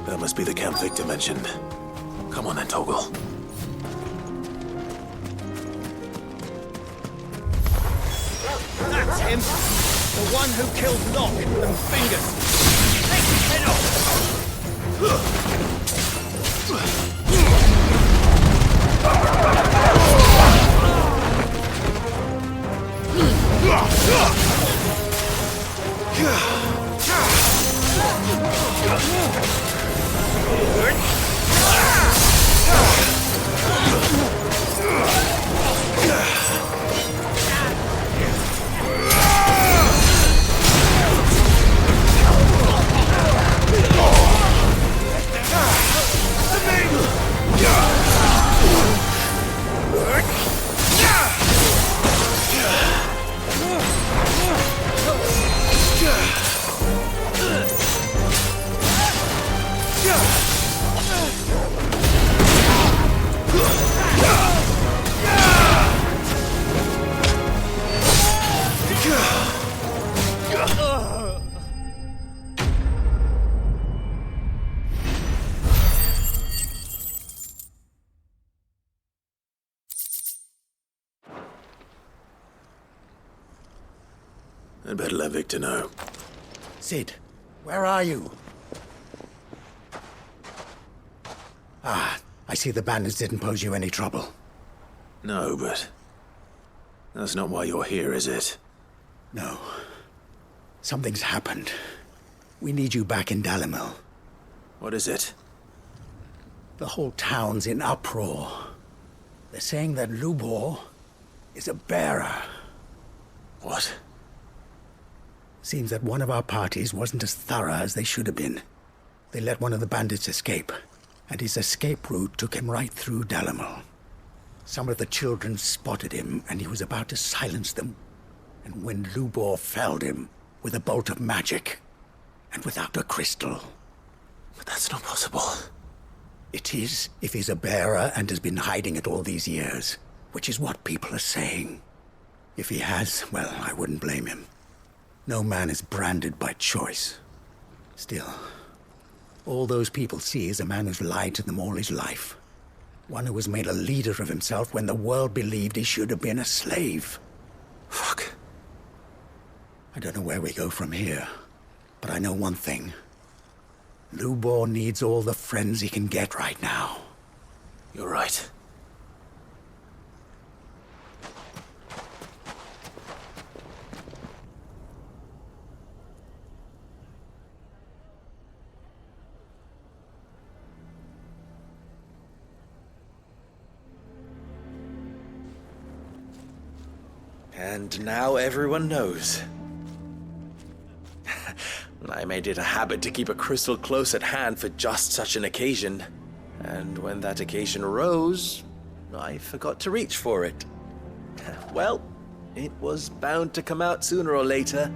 That must be the camp Victor mentioned. Come on then, Toggle. That's him! The one who killed Locke and Fingers! Take his head off! I'd better let Victor know. Sid, where are you? Ah, I see the bandits didn't pose you any trouble. No, but that's not why you're here, is it? No. Something's happened. We need you back in Dalimil. What is it? The whole town's in uproar. They're saying that Lubor is a bearer. What? Seems that one of our parties wasn't as thorough as they should have been. They let one of the bandits escape, and his escape route took him right through Dalimil. Some of the children spotted him, and he was about to silence them. And when Lubor felled him with a bolt of magic, and without a crystal. But that's not possible. It is, if he's a bearer and has been hiding it all these years, which is what people are saying. If he has, well, I wouldn't blame him. No man is branded by choice. Still, all those people see is a man who's lied to them all his life. One who was made a leader of himself when the world believed he should have been a slave. Fuck. I don't know where we go from here, but I know one thing. Lubor needs all the friends he can get right now. You're right. And now everyone knows. I made it a habit to keep a crystal close at hand for just such an occasion. And when that occasion arose, I forgot to reach for it. Well, it was bound to come out sooner or later.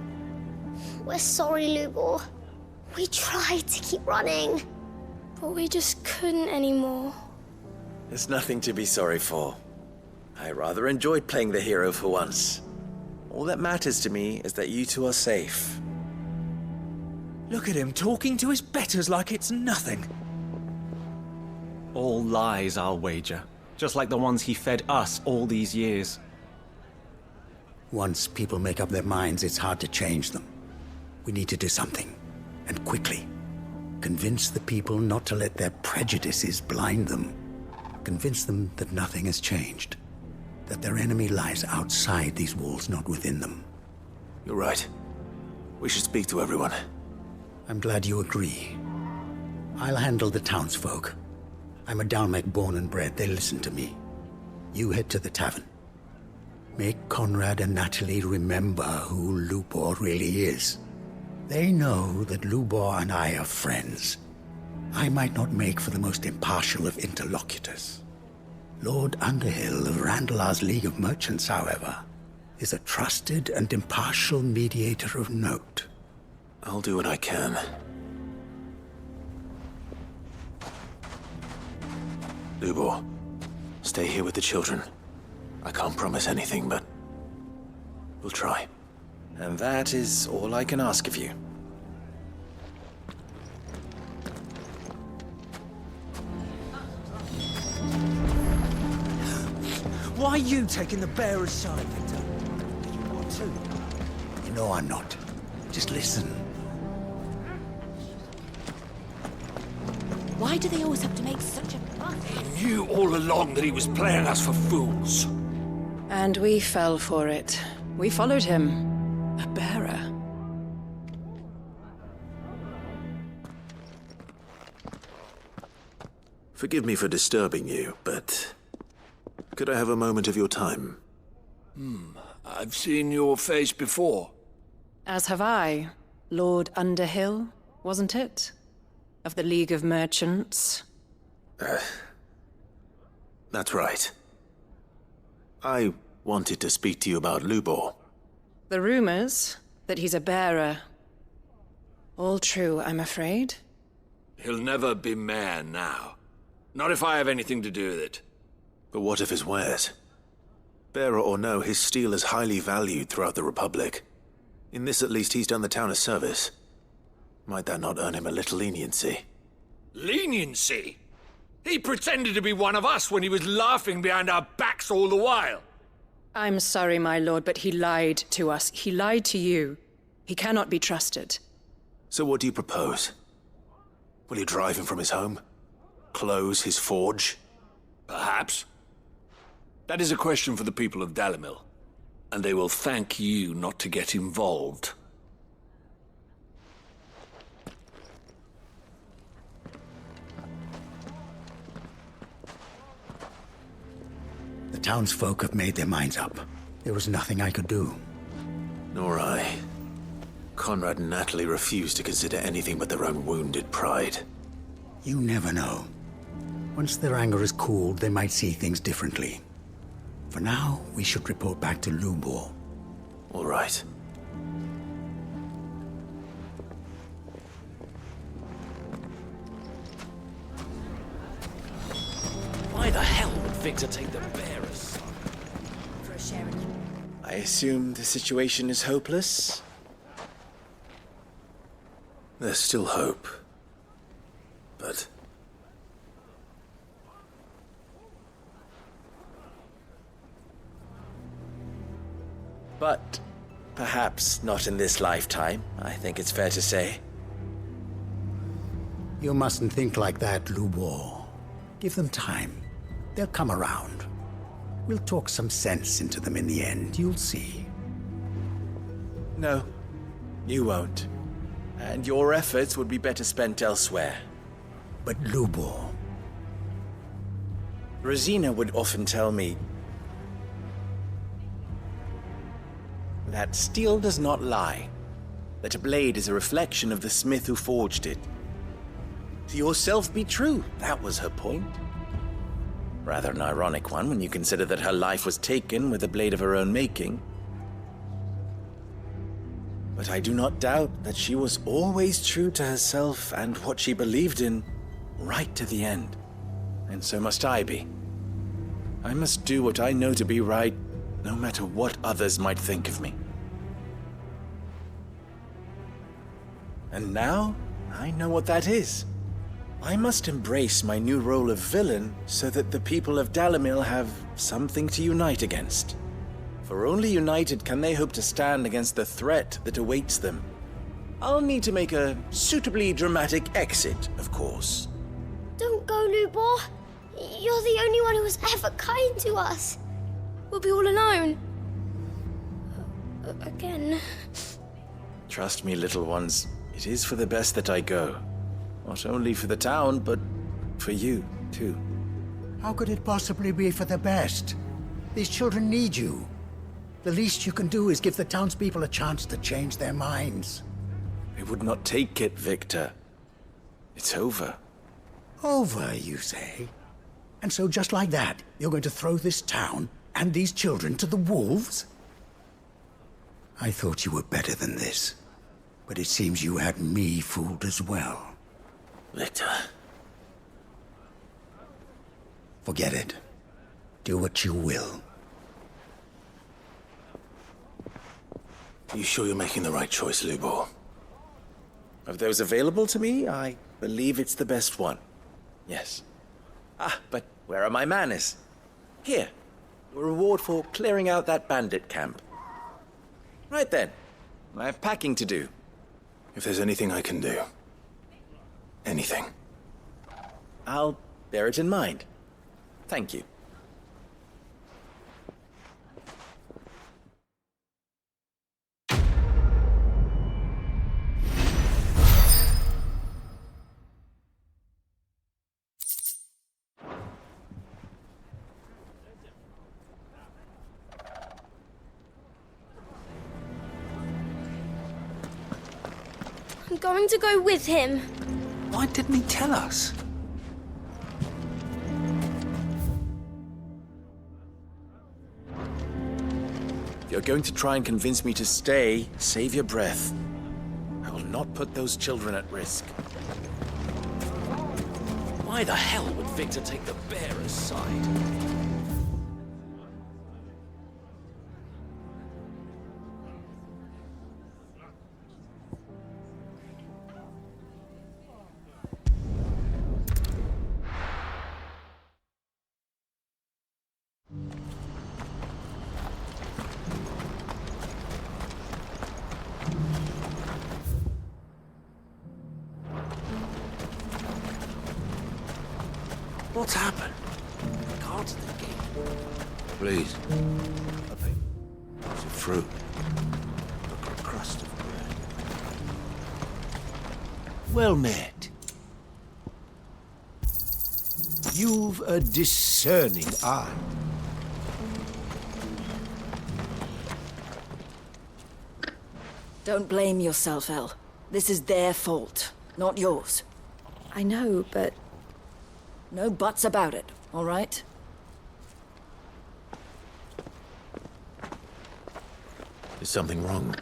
We're sorry, Lubor. We tried to keep running, but we just couldn't anymore. There's nothing to be sorry for. I rather enjoyed playing the hero for once. All that matters to me is that you two are safe. Look at him talking to his betters like it's nothing. All lies, I'll wager. Just like the ones he fed us all these years. Once people make up their minds, it's hard to change them. We need to do something, and quickly. Convince the people not to let their prejudices blind them. Convince them that nothing has changed. That their enemy lies outside these walls, not within them. You're right. We should speak to everyone. I'm glad you agree. I'll handle the townsfolk. I'm a Dalmec born and bred. They listen to me. You head to the tavern. Make Conrad and Natalie remember who Lubor really is. They know that Lubor and I are friends. I might not make for the most impartial of interlocutors. Lord Underhill of Randalar's League of Merchants, however, is a trusted and impartial mediator of note. I'll do what I can. Lubor, stay here with the children. I can't promise anything, but we'll try. And that is all I can ask of you. Why are you taking the bearer's side, Victor? You want to? You know I'm not. Just listen. Why do they always have to make such a fuss? He knew all along that he was playing us for fools. And we fell for it. We followed him. A bearer. Forgive me for disturbing you, but could I have a moment of your time? I've seen your face before. As have I. Lord Underhill, wasn't it? Of the League of Merchants. That's right. I wanted to speak to you about Lubor. The rumors that he's a bearer. All true, I'm afraid. He'll never be mayor now. Not if I have anything to do with it. But what of his wares? Bearer or no, his steel is highly valued throughout the Republic. In this at least he's done the town a service. Might that not earn him a little leniency? Leniency? He pretended to be one of us when he was laughing behind our backs all the while. I'm sorry, my lord, but he lied to us. He lied to you. He cannot be trusted. So what do you propose? Will you drive him from his home? Close his forge? Perhaps. That is a question for the people of Dalimil, and they will thank you not to get involved. The townsfolk have made their minds up. There was nothing I could do. Nor I. Conrad and Natalie refused to consider anything but their own wounded pride. You never know. Once their anger is cooled, they might see things differently. For now, we should report back to Lubor. All right. Why the hell would Victor take the bearers? For a share in... I assume the situation is hopeless? There's still hope. But... But perhaps not in this lifetime, I think it's fair to say. You mustn't think like that, Lubor. Give them time. They'll come around. We'll talk some sense into them in the end, you'll see. No, you won't. And your efforts would be better spent elsewhere. But Lubor... Rosina would often tell me... that steel does not lie, that a blade is a reflection of the smith who forged it. To yourself be true, that was her point. Rather an ironic one when you consider that her life was taken with a blade of her own making. But I do not doubt that she was always true to herself and what she believed in, right to the end. And so must I be. I must do what I know to be right, no matter what others might think of me. And now, I know what that is. I must embrace my new role of villain so that the people of Dalimil have something to unite against. For only united can they hope to stand against the threat that awaits them. I'll need to make a suitably dramatic exit, of course. Don't go, Lubor. You're the only one who was ever kind to us. We'll be all alone. Again. Trust me, little ones, it is for the best that I go. Not only for the town, but for you, too. How could it possibly be for the best? These children need you. The least you can do is give the townspeople a chance to change their minds. I would not take it, Victor. It's over. Over, you say? And so just like that, you're going to throw this town and these children to the wolves? I thought you were better than this. But it seems you had me fooled as well. Victor. Forget it. Do what you will. Are you sure you're making the right choice, Lubor? Of those available to me, I believe it's the best one. Yes. Ah, but where are my manners? Here. A reward for clearing out that bandit camp. Right then. I have packing to do. If there's anything I can do. Anything. I'll bear it in mind. Thank you. I'm going to go with him. Why didn't he tell us? If you're going to try and convince me to stay, save your breath. I will not put those children at risk. Why the hell would Victor take the bearer's side? What's happened? Guards at the gate. Please. Some fruit. A crust of bread. Well met. You've a discerning eye. Don't blame yourself, El. This is their fault, not yours. I know, but... No buts about it, all right? Is something wrong?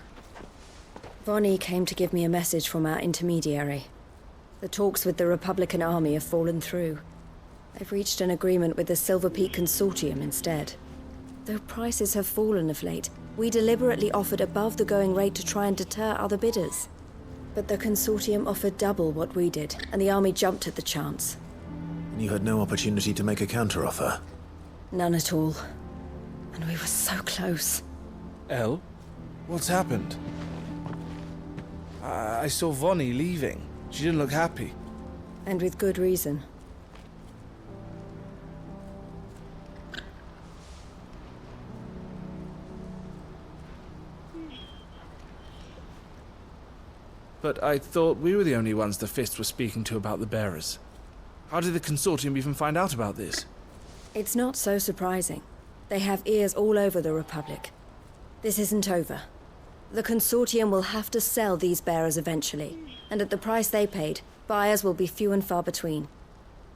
Vonnie came to give me a message from our intermediary. The talks with the Republican army have fallen through. They've reached an agreement with the Silver Peak Consortium instead. Though prices have fallen of late, we deliberately offered above the going rate to try and deter other bidders. But the Consortium offered double what we did, and the army jumped at the chance. And you had no opportunity to make a counteroffer? None at all. And we were so close. El? What's happened? I saw Vonnie leaving. She didn't look happy. And with good reason. But I thought we were the only ones the Fist were speaking to about the bearers. How did the Consortium even find out about this? It's not so surprising. They have ears all over the Republic. This isn't over. The Consortium will have to sell these bearers eventually, and at the price they paid, buyers will be few and far between.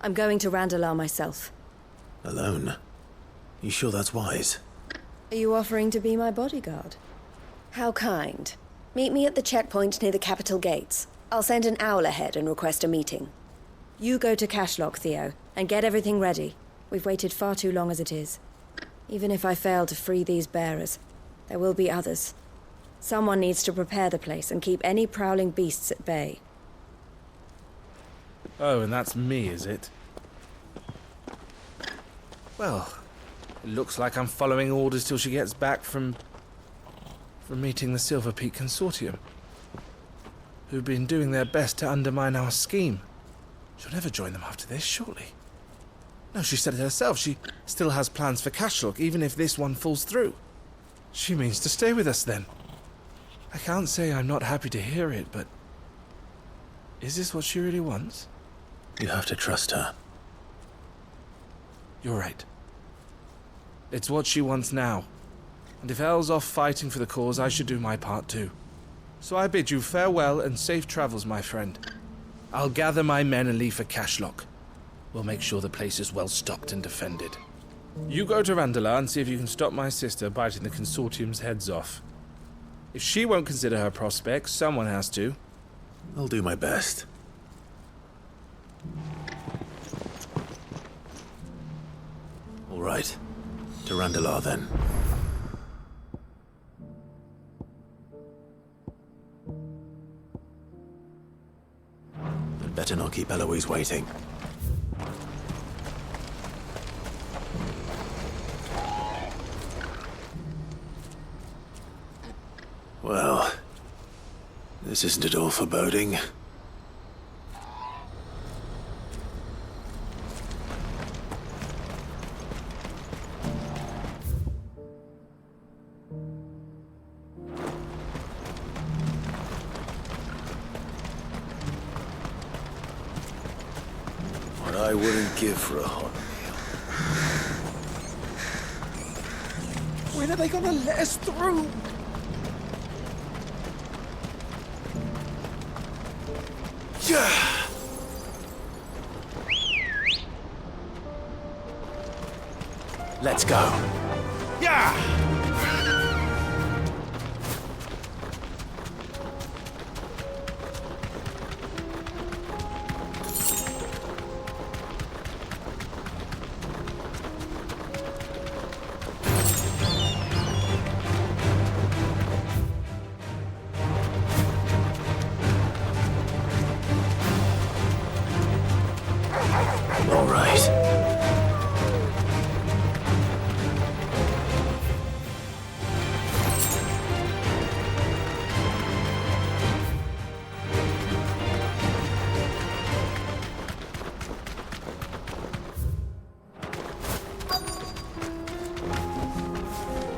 I'm going to Randalar myself. Alone? You sure that's wise? Are you offering to be my bodyguard? How kind. Meet me at the checkpoint near the capital gates. I'll send an owl ahead and request a meeting. You go to Cashlock, Theo, and get everything ready. We've waited far too long as it is. Even if I fail to free these bearers, there will be others. Someone needs to prepare the place and keep any prowling beasts at bay. Oh, and that's me, is it? Well, it looks like I'm following orders till she gets back from meeting the Silver Peak Consortium, who've been doing their best to undermine our scheme. She'll never join them after this, surely. No, she said it herself. She still has plans for Cashlock, even if this one falls through. She means to stay with us, then. I can't say I'm not happy to hear it, but... is this what she really wants? You have to trust her. You're right. It's what she wants now. And if Elle's off fighting for the cause, I should do my part too. So I bid you farewell and safe travels, my friend. I'll gather my men and leave for Cashlock. We'll make sure the place is well stocked and defended. You go to Randalar and see if you can stop my sister biting the Consortium's heads off. If she won't consider her prospects, someone has to. I'll do my best. All right. To Randalar, then. I'd better not keep Eloise waiting. Well, this isn't at all foreboding. What I wouldn't give for a hot meal. When are they gonna let us through? Yeah! Let's go. Yeah! All right.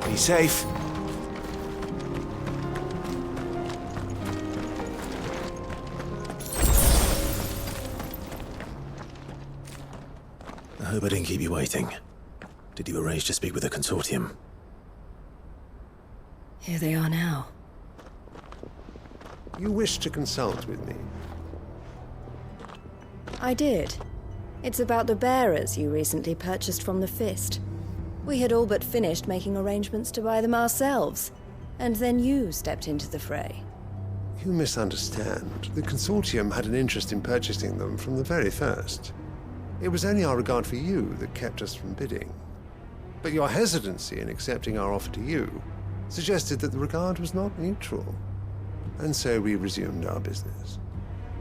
Be safe. I hope I didn't keep you waiting. Did you arrange to speak with the Consortium? Here they are now. You wish to consult with me? I did. It's about the bearers you recently purchased from the Fist. We had all but finished making arrangements to buy them ourselves, and then you stepped into the fray. You misunderstand. The Consortium had an interest in purchasing them from the very first. It was only our regard for you that kept us from bidding. But your hesitancy in accepting our offer to you suggested that the regard was not mutual. And so we resumed our business.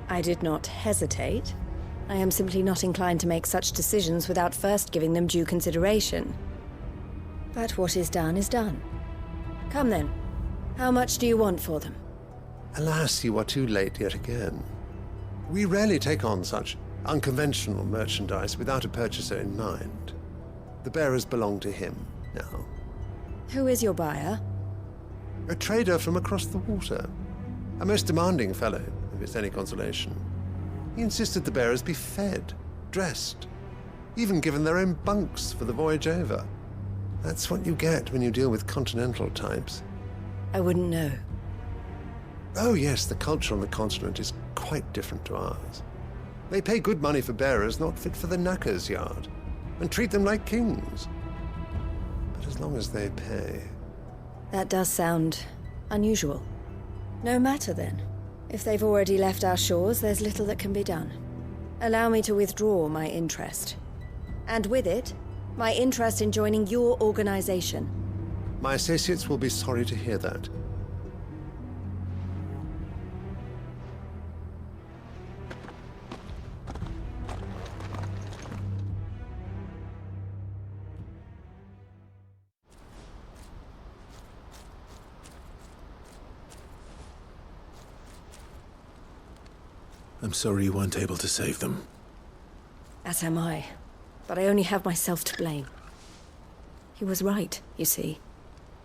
I did not hesitate. I am simply not inclined to make such decisions without first giving them due consideration. But what is done is done. Come then. How much do you want for them? Alas, you are too late yet again. We rarely take on such unconventional merchandise without a purchaser in mind. The bearers belong to him now. Who is your buyer? A trader from across the water. A most demanding fellow, if it's any consolation. He insisted the bearers be fed, dressed, even given their own bunks for the voyage over. That's what you get when you deal with continental types. I wouldn't know. Oh yes, the culture on the continent is quite different to ours. They pay good money for bearers not fit for the knacker's yard, and treat them like kings. But as long as they pay... That does sound unusual. No matter then. If they've already left our shores, there's little that can be done. Allow me to withdraw my interest. And with it, my interest in joining your organization. My associates will be sorry to hear that. I'm sorry you weren't able to save them. As am I. But I only have myself to blame. He was right, you see.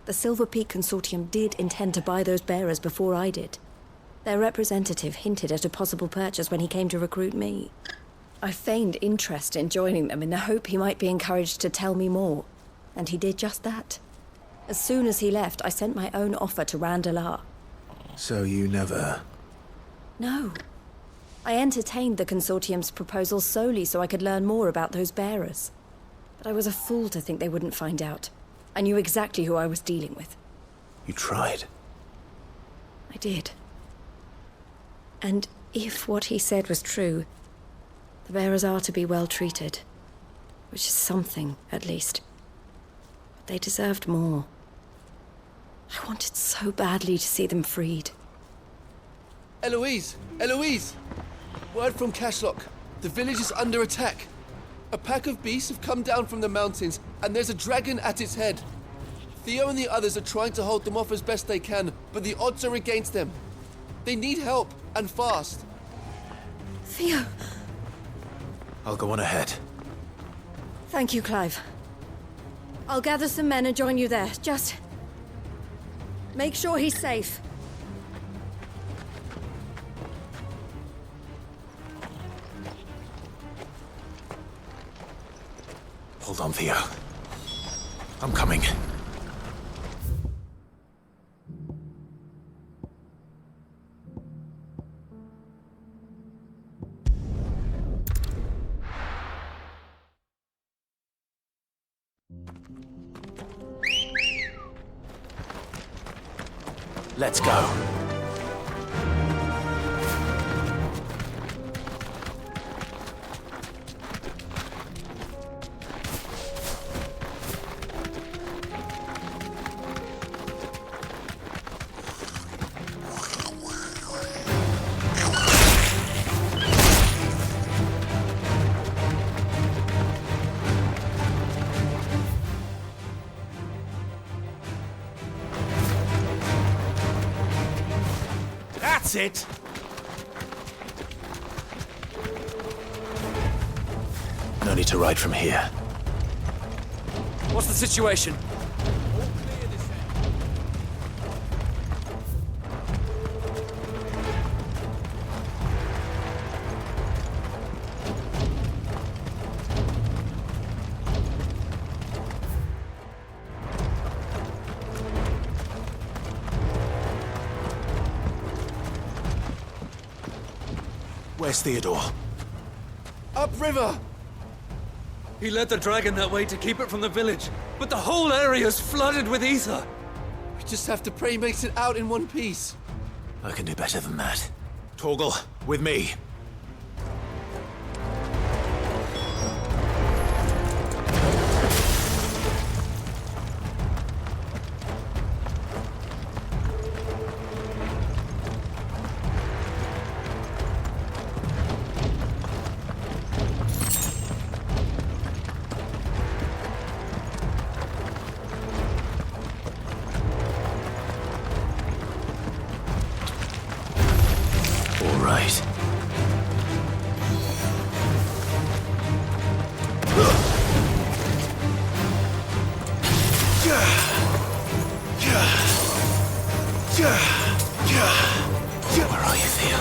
The Silver Peak Consortium did intend to buy those bearers before I did. Their representative hinted at a possible purchase when he came to recruit me. I feigned interest in joining them in the hope he might be encouraged to tell me more. And he did just that. As soon as he left, I sent my own offer to Randalar. So you never... No. I entertained the Consortium's proposal solely so I could learn more about those bearers. But I was a fool to think they wouldn't find out. I knew exactly who I was dealing with. You tried. I did. And if what he said was true, the bearers are to be well treated. Which is something, at least. But they deserved more. I wanted so badly to see them freed. Eloise! Eloise! Word from Cashlock. The village is under attack. A pack of beasts have come down from the mountains, and there's a dragon at its head. Theo and the others are trying to hold them off as best they can, but the odds are against them. They need help, and fast. Theo! I'll go on ahead. Thank you, Clive. I'll gather some men and join you there. Just... make sure he's safe. Hold on, Theo. I'm coming. Let's go. That's it! No need to ride from here. What's the situation? Where's Theodore? Upriver! He led the dragon that way to keep it from the village, but the whole area's flooded with ether. We just have to pray he makes it out in one piece. I can do better than that. Torgal, with me. Right. Where are you, Theo?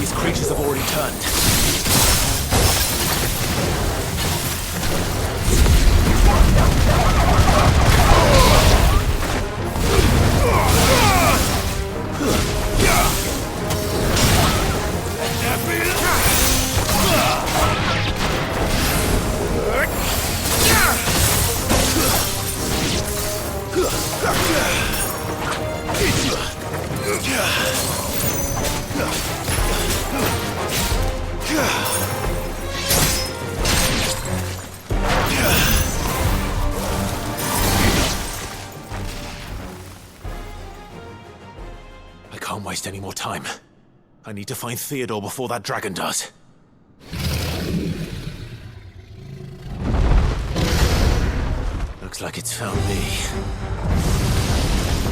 These creatures have already turned. I can't waste any more time. I need to find Theodore before that dragon does. Looks like it's found me.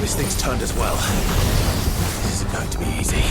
This thing's turned as well. This isn't going to be easy.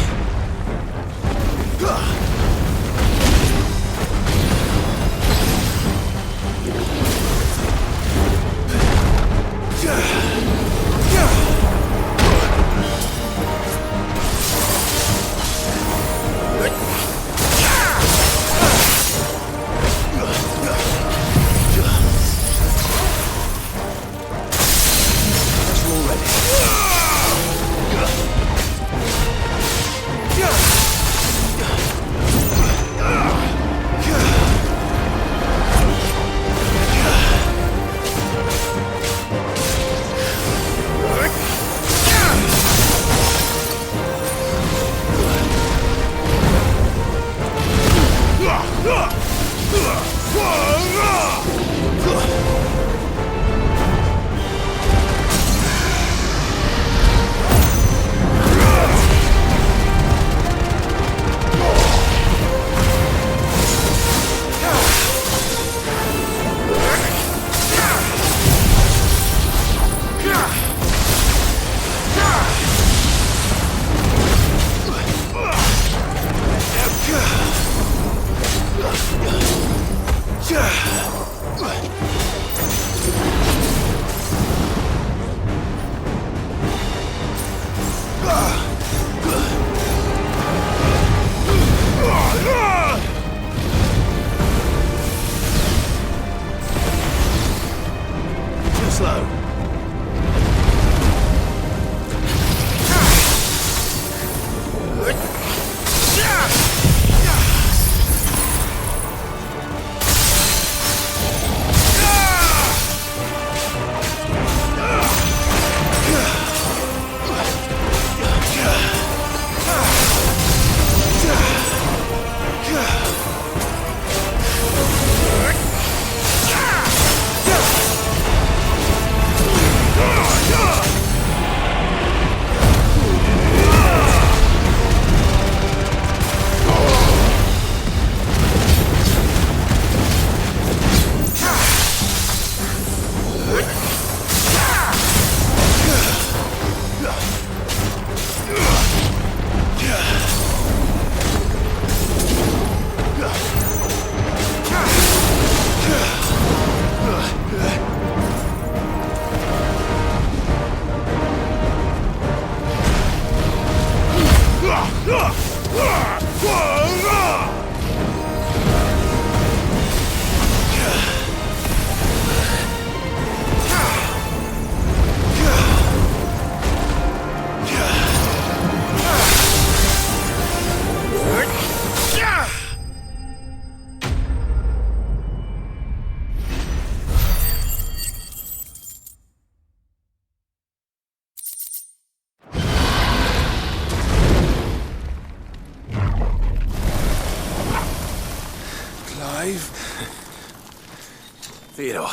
Theodore,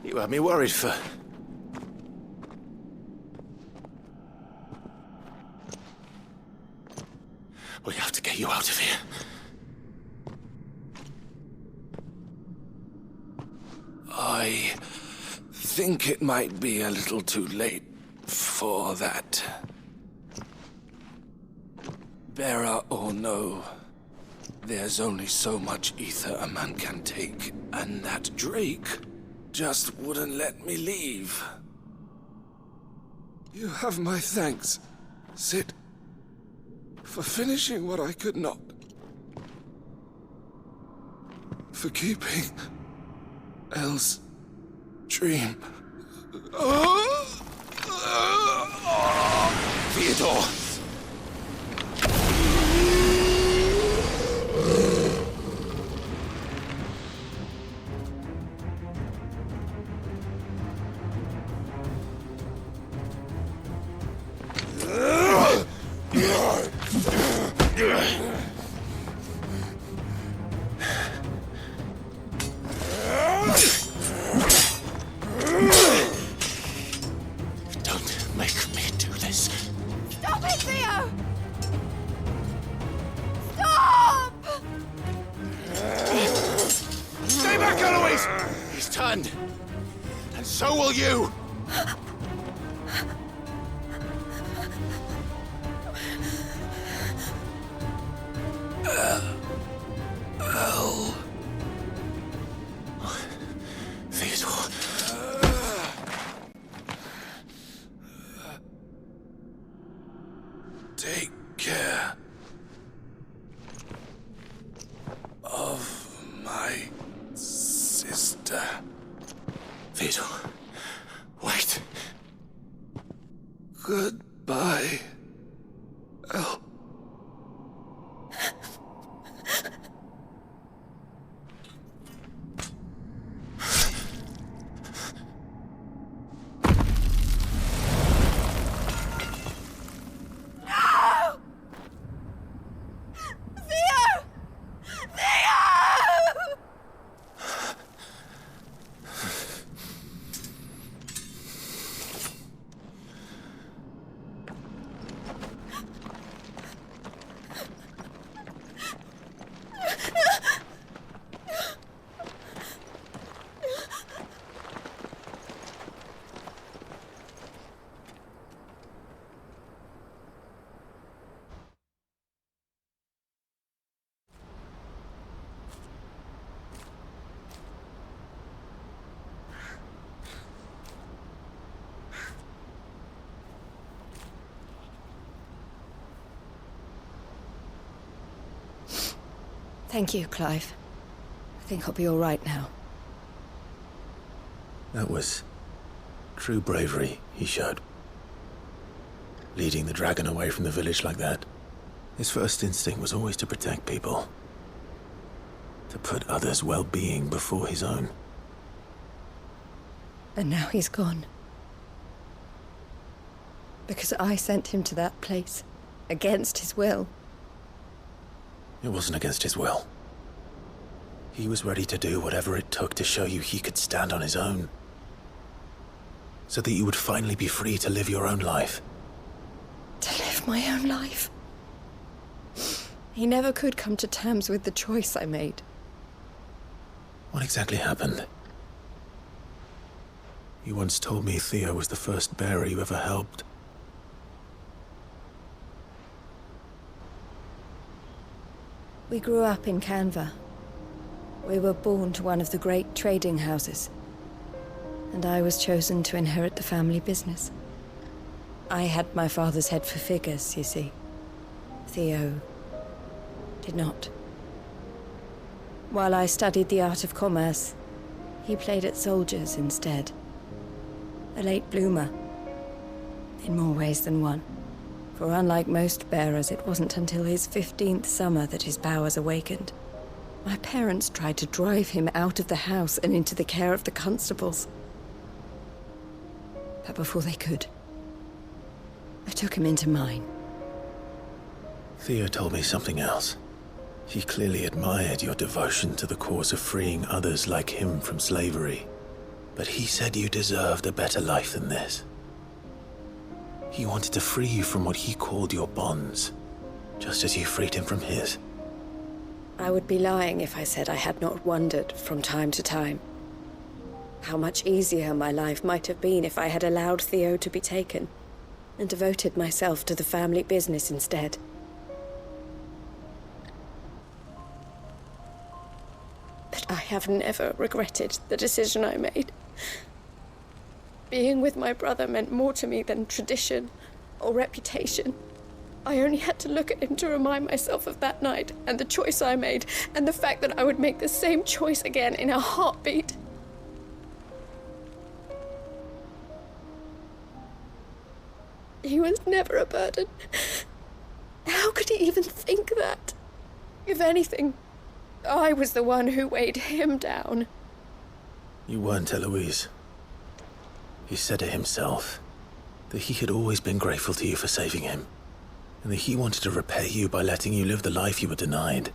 you had me worried for... We have to get you out of here. I think it might be a little too late for that. Bearer or no, there's only so much ether a man can take, and that Drake just wouldn't let me leave. You have my thanks, Sid. for finishing what I could not, for keeping Elle's dream. Theodore! Don't make me do this. Stop it, Theo! Stop! Stay back, Eloise! He's turned. And so will you! Elle. Theodore. Take care of my sister. Theodore. Wait. Goodbye, Elle. Thank you, Clive. I think I'll be all right now. That was true bravery he showed. Leading the dragon away from the village like that. His first instinct was always to protect people. To put others' well-being before his own. And now he's gone. Because I sent him to that place, against his will. It wasn't against his will. He was ready to do whatever it took to show you he could stand on his own. So that you would finally be free to live your own life. To live my own life? He never could come to terms with the choice I made. What exactly happened? You once told me Theo was the first bearer you ever helped. We grew up in Canva. We were born to one of the great trading houses. And I was chosen to inherit the family business. I had my father's head for figures, you see. Theo did not. While I studied the art of commerce, he played at soldiers instead. A late bloomer. In more ways than one. For unlike most bearers, it wasn't until his 15th summer that his powers awakened. My parents tried to drive him out of the house and into the care of the constables. But before they could, I took him into mine. Theo told me something else. He clearly admired your devotion to the cause of freeing others like him from slavery. But he said you deserved a better life than this. He wanted to free you from what he called your bonds, just as you freed him from his. I would be lying if I said I had not wondered from time to time how much easier my life might have been if I had allowed Theo to be taken and devoted myself to the family business instead. But I have never regretted the decision I made. Being with my brother meant more to me than tradition or reputation. I only had to look at him to remind myself of that night, and the choice I made, and the fact that I would make the same choice again in a heartbeat. He was never a burden. How could he even think that? If anything, I was the one who weighed him down. You weren't, Eloise. He said it himself, that he had always been grateful to you for saving him, and that he wanted to repay you by letting you live the life you were denied.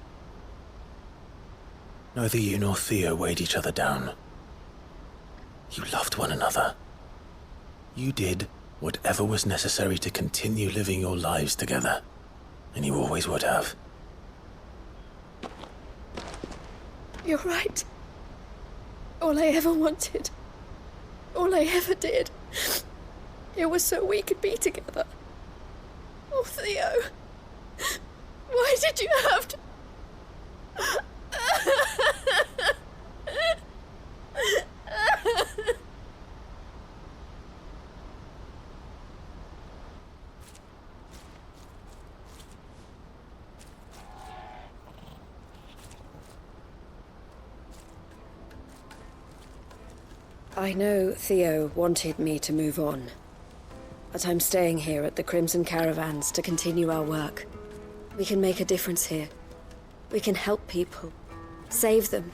Neither you nor Theo weighed each other down. You loved one another. You did whatever was necessary to continue living your lives together, and you always would have. You're right. All I ever wanted, all I ever did, it was so we could be together. Oh, Theo, why did you have to... I know Theo wanted me to move on, but I'm staying here at the Crimson Caravans to continue our work. We can make a difference here. We can help people, save them.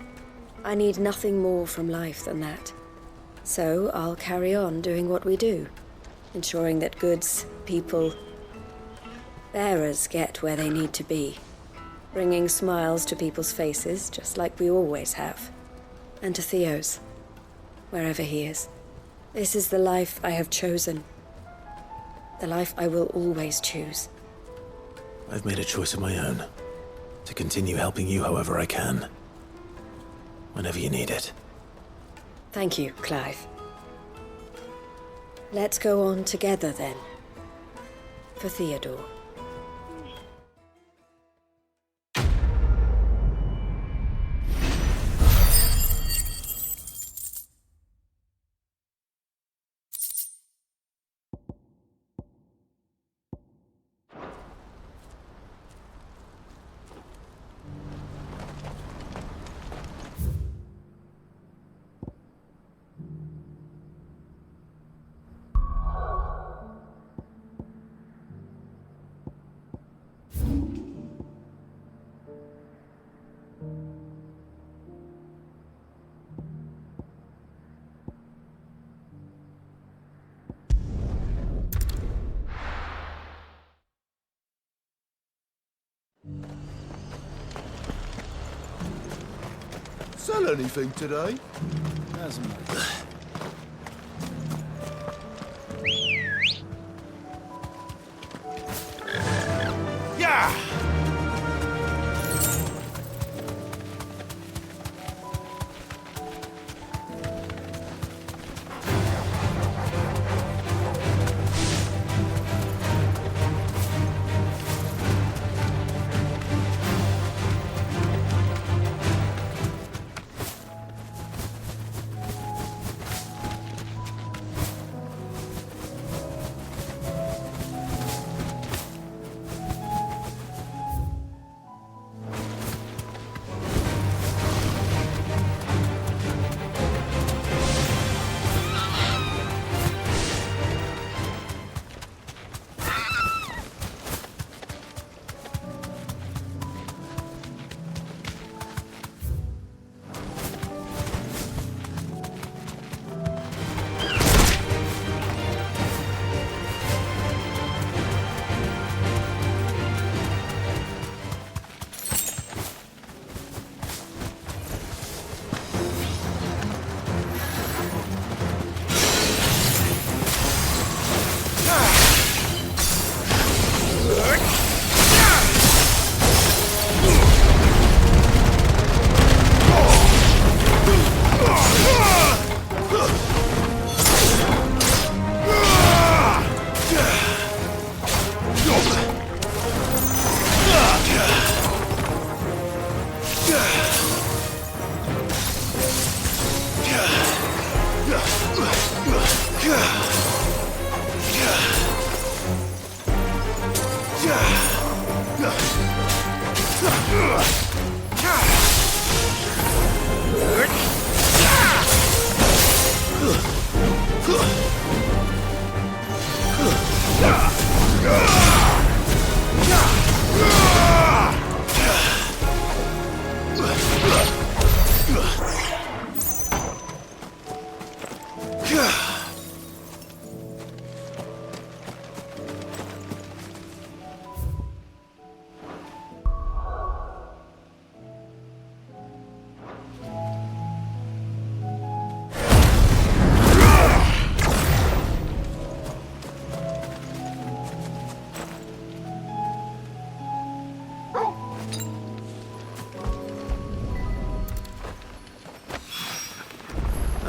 I need nothing more from life than that. So I'll carry on doing what we do, ensuring that goods, people, bearers get where they need to be, bringing smiles to people's faces just like we always have, and to Theo's. Wherever he is. This is the life I have chosen. The life I will always choose. I've made a choice of my own, to continue helping you however I can. Whenever you need it. Thank you, Clive. Let's go on together then. For Theodore. Sell anything today? Yeah!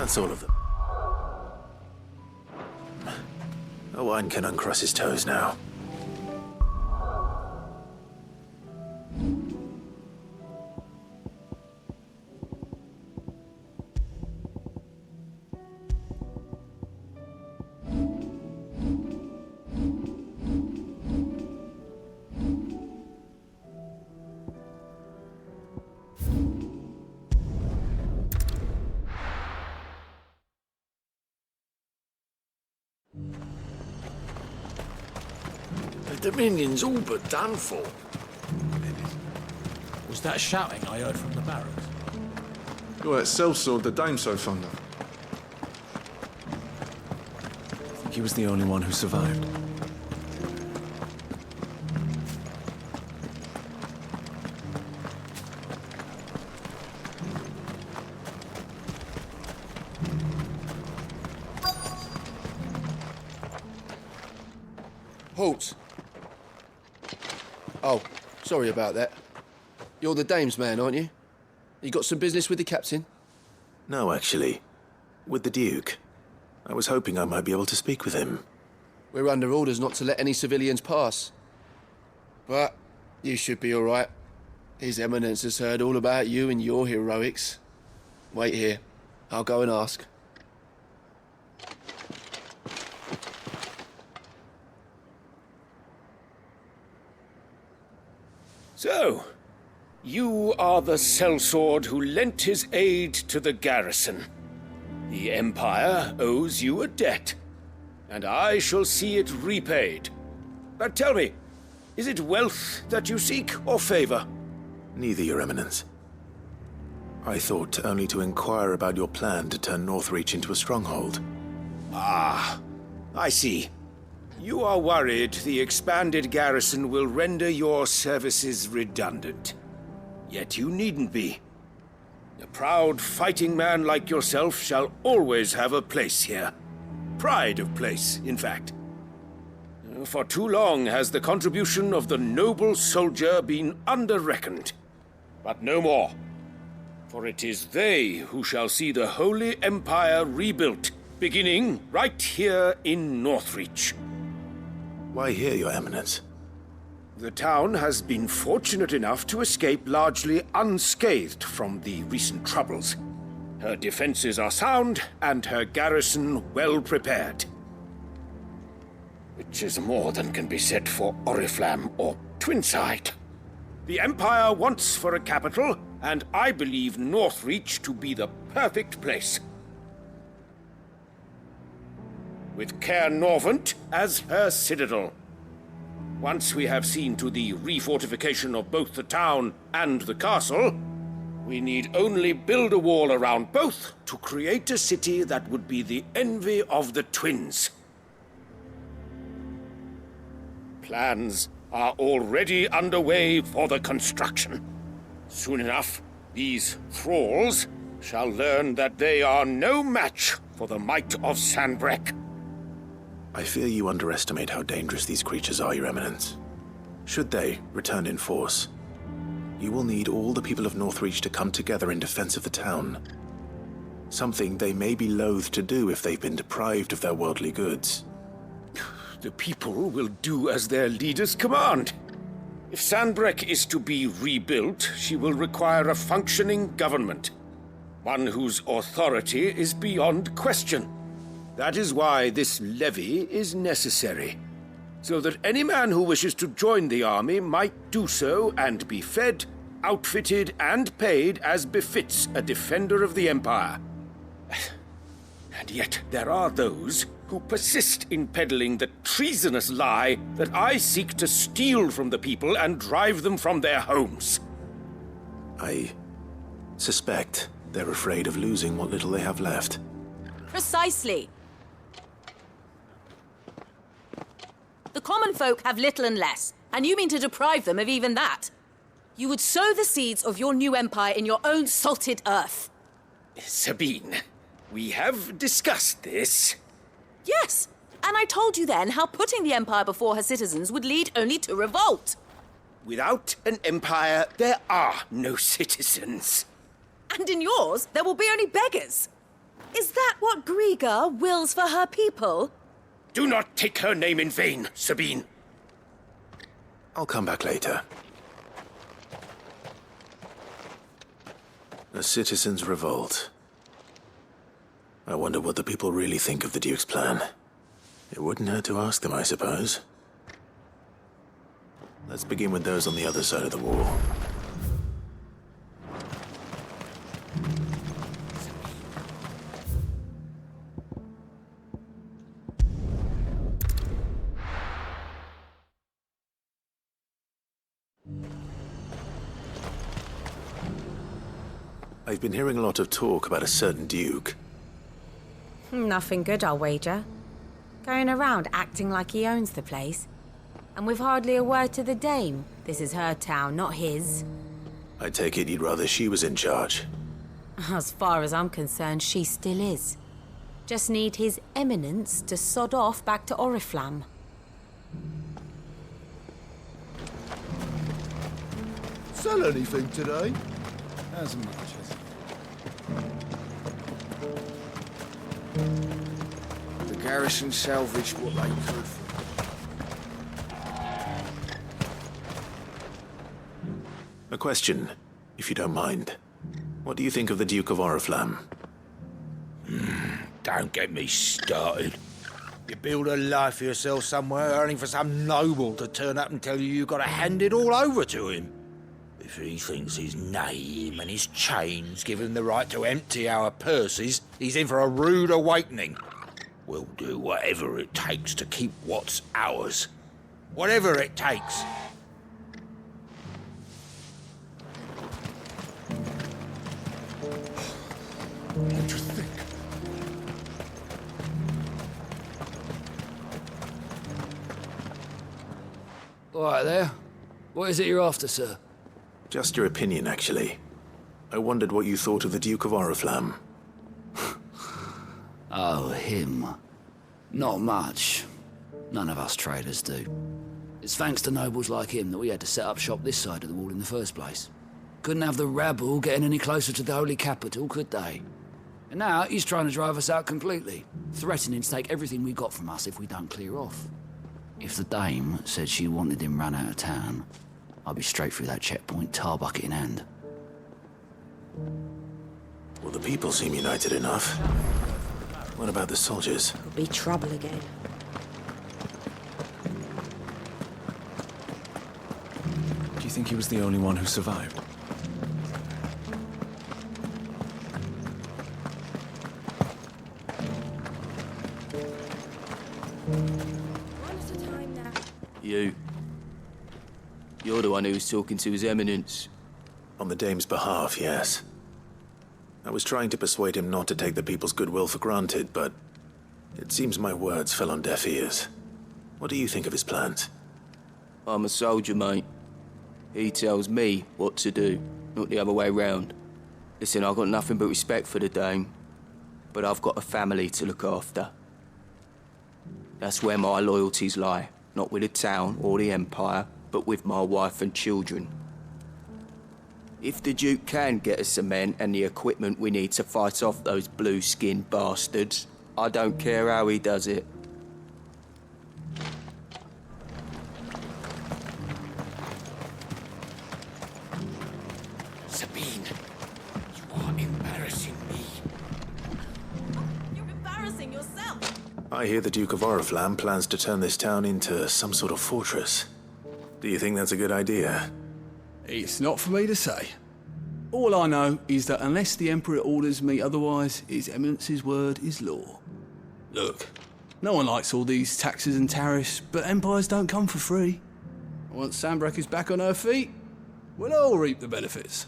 That's all of them. Owain can uncross his toes now. The Dominion's all but done for. Was that shouting I heard from the barracks? You're that sellsword the Dame so fond of. I think he was the only one who survived. Halt! Oh, sorry about that. You're the Dame's man, aren't you? You got some business with the captain? No, actually. With the Duke. I was hoping I might be able to speak with him. We're under orders not to let any civilians pass. But you should be all right. His Eminence has heard all about you and your heroics. Wait here. I'll go and ask. So, you are the sellsword who lent his aid to the garrison. The Empire owes you a debt, and I shall see it repaid. But tell me, is it wealth that you seek, or favor? Neither, Your Eminence. I thought only to inquire about your plan to turn Northreach into a stronghold. Ah, I see. You are worried the expanded garrison will render your services redundant. Yet you needn't be. A proud fighting man like yourself shall always have a place here. Pride of place, in fact. For too long has the contribution of the noble soldier been under-reckoned. But no more. For it is they who shall see the Holy Empire rebuilt, beginning right here in Northreach. Why here, Your Eminence? The town has been fortunate enough to escape largely unscathed from the recent troubles. Her defenses are sound, and her garrison well prepared. Which is more than can be said for Oriflamme or Twinside. The Empire wants for a capital, and I believe Northreach to be the perfect place. With Caer Norvent as her citadel. Once we have seen to the refortification of both the town and the castle, we need only build a wall around both to create a city that would be the envy of the twins. Plans are already underway for the construction. Soon enough, these thralls shall learn that they are no match for the might of Sanbreque. I fear you underestimate how dangerous these creatures are, Your Eminence. Should they return in force, you will need all the people of Northreach to come together in defense of the town. Something they may be loath to do if they've been deprived of their worldly goods. The people will do as their leaders command. If Sanbreque is to be rebuilt, she will require a functioning government. One whose authority is beyond question. That is why this levy is necessary, so that any man who wishes to join the army might do so and be fed, outfitted, and paid as befits a defender of the Empire. And yet there are those who persist in peddling the treasonous lie that I seek to steal from the people and drive them from their homes. I suspect they're afraid of losing what little they have left. Precisely. The common folk have little and less, and you mean to deprive them of even that. You would sow the seeds of your new empire in your own salted earth. Sabine, we have discussed this. Yes, and I told you then how putting the empire before her citizens would lead only to revolt. Without an empire, there are no citizens. And in yours, there will be only beggars. Is that what Griga wills for her people? Do not take her name in vain, Sabine. I'll come back later. A citizens' revolt. I wonder what the people really think of the Duke's plan. It wouldn't hurt to ask them, I suppose. Let's begin with those on the other side of the wall. I've been hearing a lot of talk about a certain Duke. Nothing good, I'll wager. Going around acting like he owns the place. And with hardly a word to the dame. This is her town, not his. I take it you'd rather she was in charge. As far as I'm concerned, she still is. Just need his eminence to sod off back to Oriflamme. Sell anything today? As much as... The garrison salvaged what they could from A question, if you don't mind. What do you think of the Duke of Oriflamme? Don't get me started. You build a life for yourself somewhere, only for some noble to turn up and tell you you've got to hand it all over to him. If he thinks his name and his chains give him the right to empty our purses, he's in for a rude awakening. We'll do whatever it takes to keep what's ours. Whatever it takes. What do you think? All right there. What is it you're after, sir? Just your opinion, actually. I wondered what you thought of the Duke of Oriflamme. Oh, him. Not much. None of us traders do. It's thanks to nobles like him that we had to set up shop this side of the wall in the first place. Couldn't have the rabble getting any closer to the holy capital, could they? And now he's trying to drive us out completely, threatening to take everything we got from us if we don't clear off. If the dame said she wanted him run out of town, I'd be straight through that checkpoint, tar bucket in hand. Well, the people seem united enough. What about the soldiers? Could be trouble again. Do you think he was the only one who survived? You're the one who was talking to His Eminence. On the dame's behalf, yes. I was trying to persuade him not to take the people's goodwill for granted, but it seems my words fell on deaf ears. What do you think of his plans? I'm a soldier, mate. He tells me what to do, not the other way round. Listen, I've got nothing but respect for the dame, but I've got a family to look after. That's where my loyalties lie, not with the town or the Empire, but with my wife and children. If the Duke can get us some men and the equipment we need to fight off those blue-skinned bastards, I don't care how he does it. Sabine, you are embarrassing me. You're embarrassing yourself. I hear the Duke of Oriflamme plans to turn this town into some sort of fortress. Do you think that's a good idea? It's not for me to say. All I know is that unless the Emperor orders me otherwise, His Eminence's word is law. Look, no one likes all these taxes and tariffs, but empires don't come for free. Once Sanbreque is back on her feet, we'll all reap the benefits.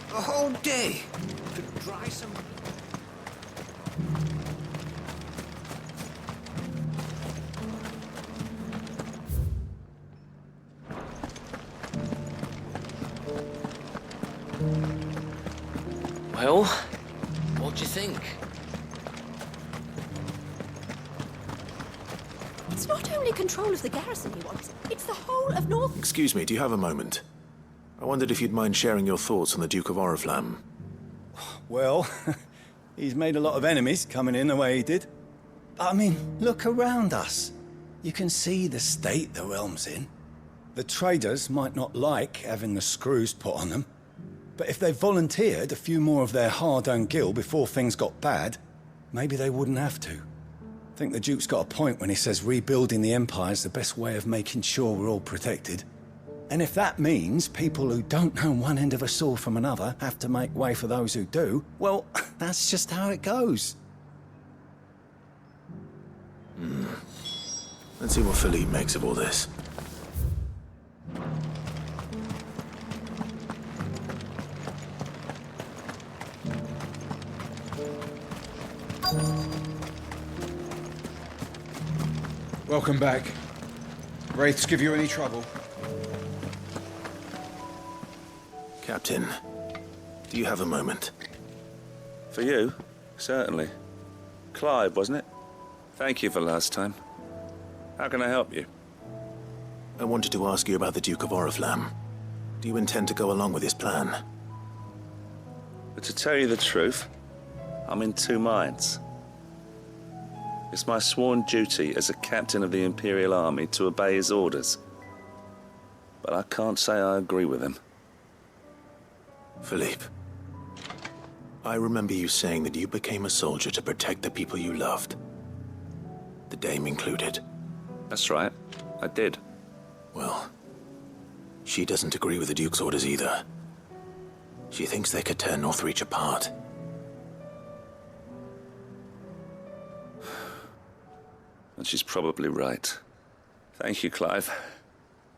A whole day to dry some... Well, what do you think? It's not only control of the garrison he wants, it's the whole of North... Excuse me, do you have a moment? I wondered if you'd mind sharing your thoughts on the Duke of Oriflamme. Well, he's made a lot of enemies coming in the way he did. I mean, look around us. You can see the state the realm's in. The traders might not like having the screws put on them, but if they volunteered a few more of their hard-earned gil before things got bad, maybe they wouldn't have to. I think the Duke's got a point when he says rebuilding the Empire's the best way of making sure we're all protected. And if that means people who don't know one end of a sword from another have to make way for those who do, well, that's just how it goes. Let's see what Philippe makes of all this. Welcome back. Wraiths give you any trouble? Captain, do you have a moment? For you? Certainly. Clive, wasn't it? Thank you for last time. How can I help you? I wanted to ask you about the Duke of Oriflamme. Do you intend to go along with his plan? But to tell you the truth, I'm in two minds. It's my sworn duty as a captain of the Imperial Army to obey his orders. But I can't say I agree with him. Philippe, I remember you saying that you became a soldier to protect the people you loved. The Dame included. That's right, I did. Well, she doesn't agree with the Duke's orders either. She thinks they could tear Northreach apart. And she's probably right. Thank you, Clive.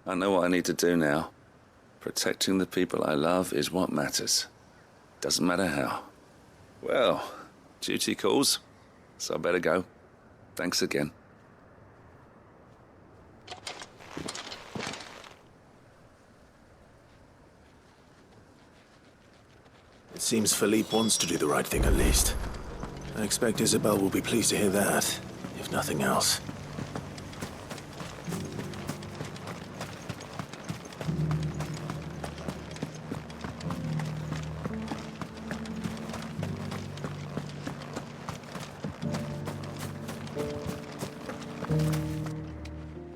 I know what I need to do now. Protecting the people I love is what matters. Doesn't matter how. Well, duty calls, so I better go. Thanks again. It seems Philippe wants to do the right thing at least. I expect Isabel will be pleased to hear that, if nothing else.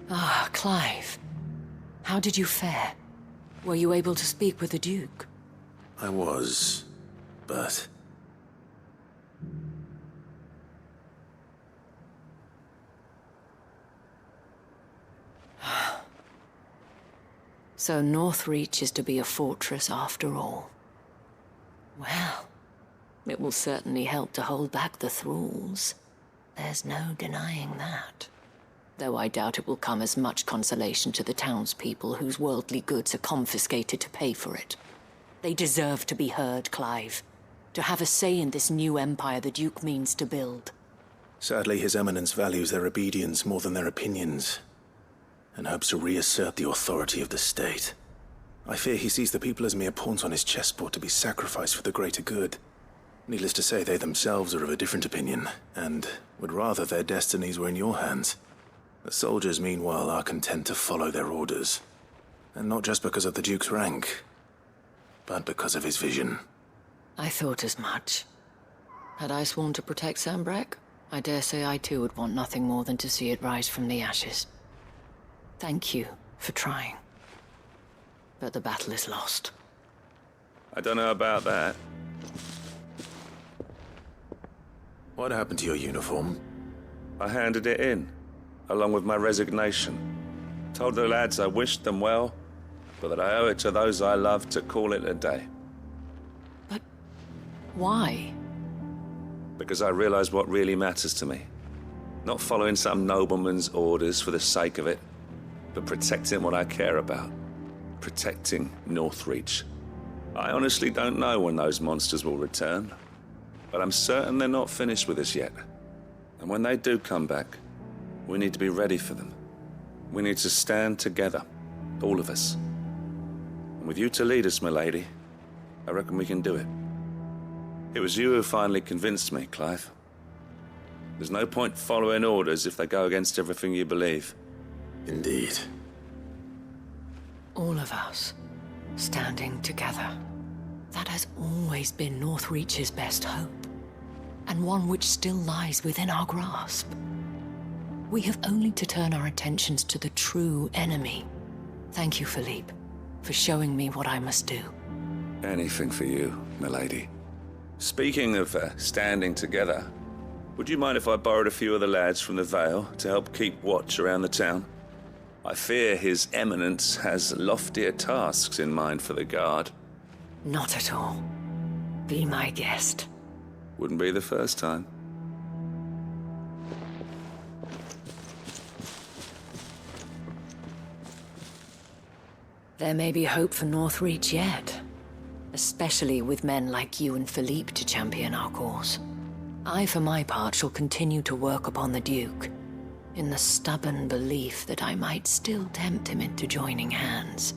Ah, Clive. How did you fare? Were you able to speak with the Duke? I was, but... So Northreach is to be a fortress after all. Well, it will certainly help to hold back the thralls. There's no denying that. Though I doubt it will come as much consolation to the townspeople whose worldly goods are confiscated to pay for it. They deserve to be heard, Clive. To have a say in this new empire the Duke means to build. Sadly, His Eminence values their obedience more than their opinions, and hopes to reassert the authority of the state. I fear he sees the people as mere pawns on his chessboard to be sacrificed for the greater good. Needless to say, they themselves are of a different opinion, and would rather their destinies were in your hands. The soldiers, meanwhile, are content to follow their orders. And not just because of the Duke's rank, but because of his vision. I thought as much. Had I sworn to protect Sanbreque, I dare say I too would want nothing more than to see it rise from the ashes. Thank you for trying. But the battle is lost. I don't know about that. What happened to your uniform? I handed it in, along with my resignation. Told the lads I wished them well, but that I owe it to those I love to call it a day. But why? Because I realize what really matters to me. Not following some nobleman's orders for the sake of it, but protecting what I care about. Protecting Northreach. I honestly don't know when those monsters will return, but I'm certain they're not finished with us yet. And when they do come back, we need to be ready for them. We need to stand together, all of us. And with you to lead us, milady, I reckon we can do it. It was you who finally convinced me, Clive. There's no point following orders if they go against everything you believe. Indeed. All of us, standing together. That has always been Northreach's best hope, and one which still lies within our grasp. We have only to turn our attentions to the true enemy. Thank you, Philippe, for showing me what I must do. Anything for you, milady. Speaking of standing together, would you mind if I borrowed a few of the lads from the Vale to help keep watch around the town? I fear His Eminence has loftier tasks in mind for the guard. Not at all. Be my guest. Wouldn't be the first time. There may be hope for Northreach yet. Especially with men like you and Philippe to champion our cause. I, for my part, shall continue to work upon the Duke, in the stubborn belief that I might still tempt him into joining hands.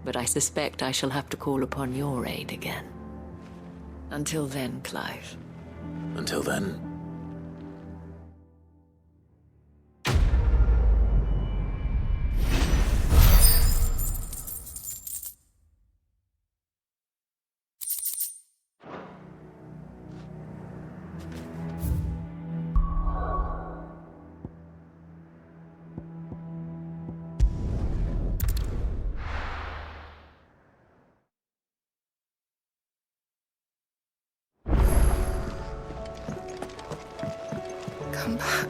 But I suspect I shall have to call upon your aid again. Until then, Clive. Until then. Come back.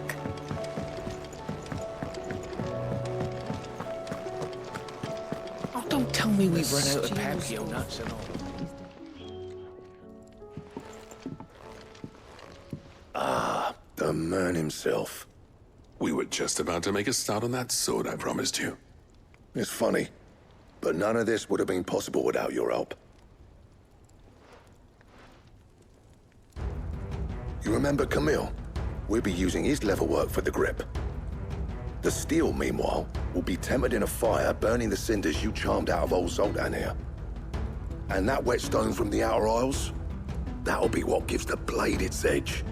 Oh, don't tell me we've run out of Papio nuts and all. Ah, the man himself. We were just about to make a start on that sword I promised you. It's funny, but none of this would have been possible without your help. You remember Camille? We'll be using his leather work for the grip. The steel, meanwhile, will be tempered in a fire, burning the cinders you charmed out of old Zoltan here. And that whetstone from the Outer Isles? That'll be what gives the blade its edge.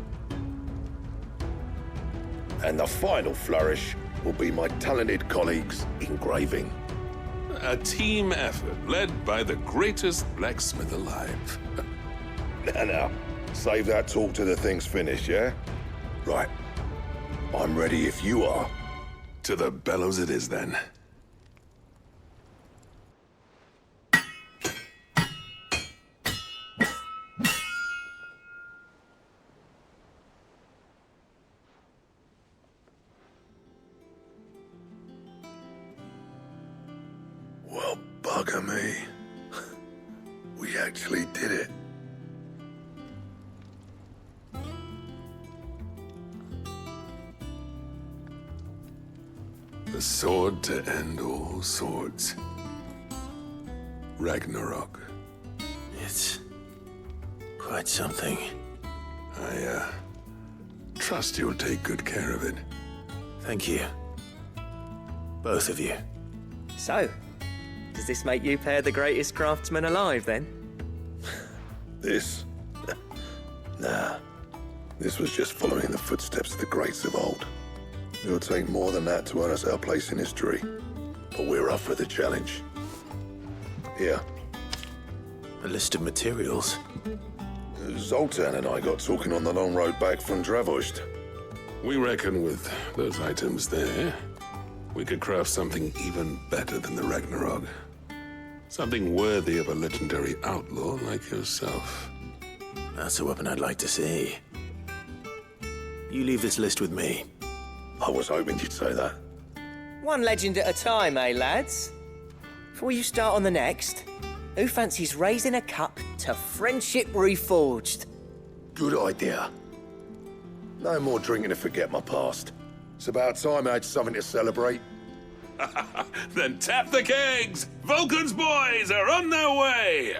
And the final flourish will be my talented colleagues' engraving. A team effort led by the greatest blacksmith alive. Now, save that talk till the thing's finished, yeah? Right. I'm ready if you are. To the bellows it is, then. Well, bugger me. We actually did it. The sword to end all swords. Ragnarok. It's quite something. I trust you'll take good care of it. Thank you. Both of you. So, does this make you pair the greatest craftsman alive, then? This? Nah. This was just following the footsteps of the greats of old. It'll take more than that to earn us our place in history. But we're up for the challenge. Here. A list of materials. Zoltan and I got talking on the long road back from Dravost. We reckon with those items there, we could craft something even better than the Ragnarok. Something worthy of a legendary outlaw like yourself. That's a weapon I'd like to see. You leave this list with me. I was hoping you'd say that. One legend at a time, eh, lads? Before you start on the next, who fancies raising a cup to friendship reforged? Good idea. No more drinking to forget my past. It's about time I had something to celebrate. Then tap the kegs! Vulcan's boys are on their way!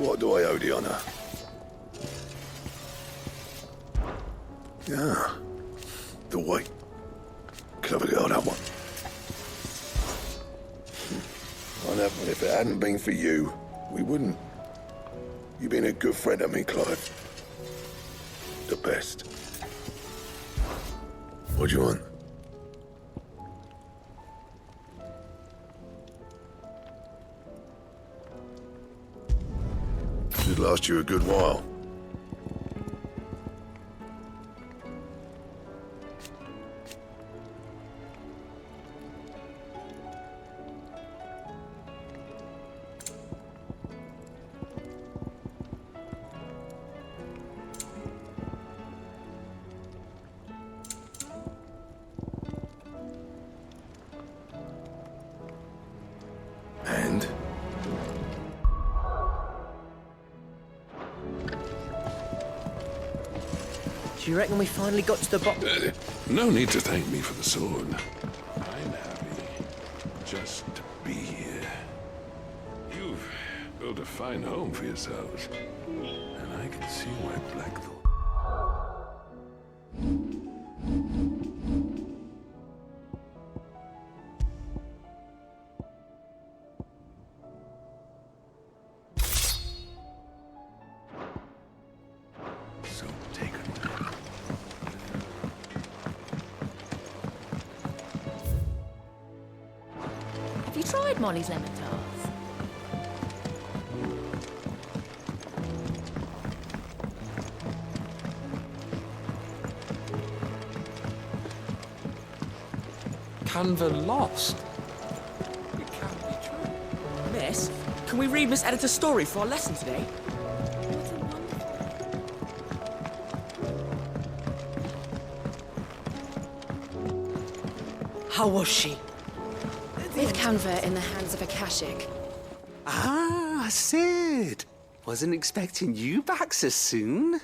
What do I owe the honor? Yeah. The white. Clever girl, that one. If it hadn't been for you, we wouldn't. You've been a good friend to me, Clive. The best. What do you want? Should last you a good while. And? Do you reckon we finally got to the bottom? No need to thank me for the sword. I'm happy just to be here. You've built a fine home for yourselves, and I can see why Blackthorn. Have you tried Molly's lemon tarts? Canva lost. It can't be true. Miss, can we read Miss Editor's story for our lesson today? How was she? With Canva in the hands of a Akashic. Ah, Sid. Wasn't expecting you back so soon.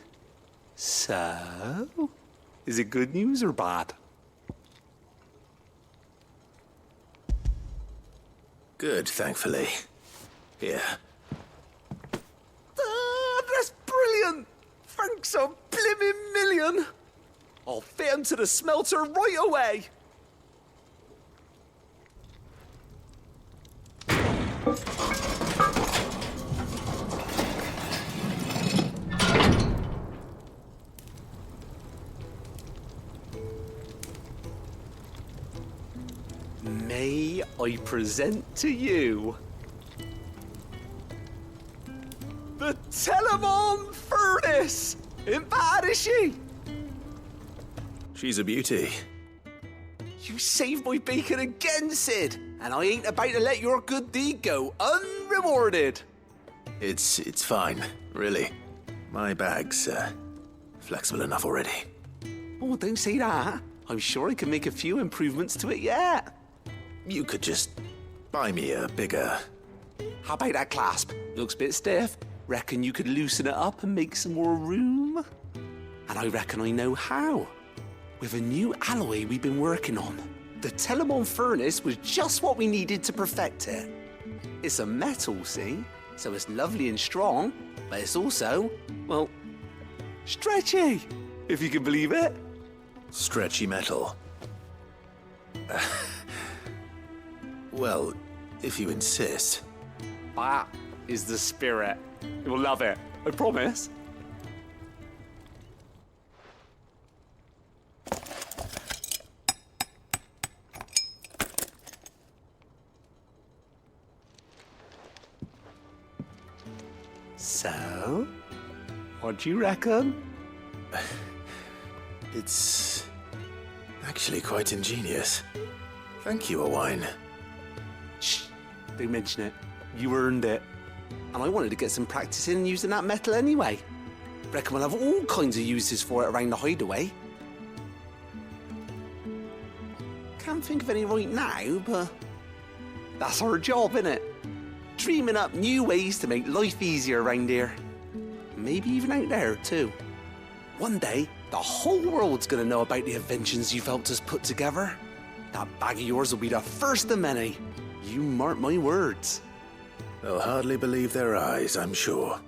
So, is it good news or bad? Good, thankfully. Here. Ah, that's brilliant! Thanks a blimmin' million! I'll fit 'em to the smelter right away! May I present to you the Telemon Furnace? Ain't bad, is she? She's a beauty. You saved my bacon again, Sid, and I ain't about to let your good deed go unrewarded. It's fine, really. My bag's flexible enough already. Oh, don't say that. I'm sure I can make a few improvements to it yet. You could just buy me a bigger... How about that clasp? Looks a bit stiff. Reckon you could loosen it up and make some more room? And I reckon I know how. With a new alloy we've been working on. The Telemon Furnace was just what we needed to perfect it. It's a metal, see? So it's lovely and strong, but it's also, well, stretchy, if you can believe it. Stretchy metal. Well, if you insist. That is the spirit. You'll love it, I promise. So, what do you reckon? It's actually quite ingenious. Thank you, Owain. Shh, don't mention it. You earned it. And I wanted to get some practice in using that metal anyway. Reckon we'll have all kinds of uses for it around the hideaway. Can't think of any right now, but that's our job, innit? Dreaming up new ways to make life easier around here. Maybe even out there, too. One day, the whole world's gonna know about the inventions you've helped us put together. That bag of yours will be the first of many. You mark my words. They'll hardly believe their eyes, I'm sure.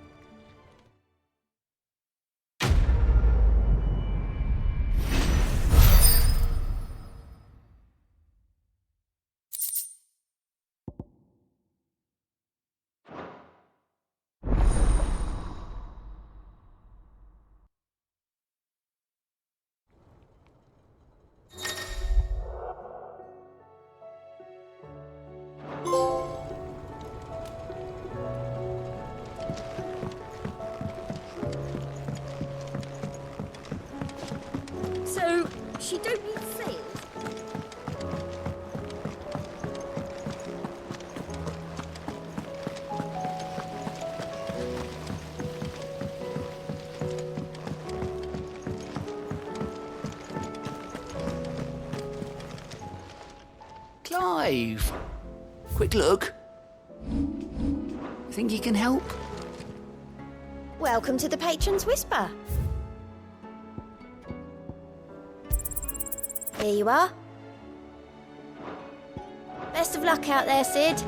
She don't need sails. Clive! Quick look. Think you can help? Welcome to the Patron's Whisper. Here you are. Best of luck out there, Sid.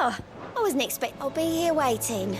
Oh, I wasn't expecting. I'll be here waiting.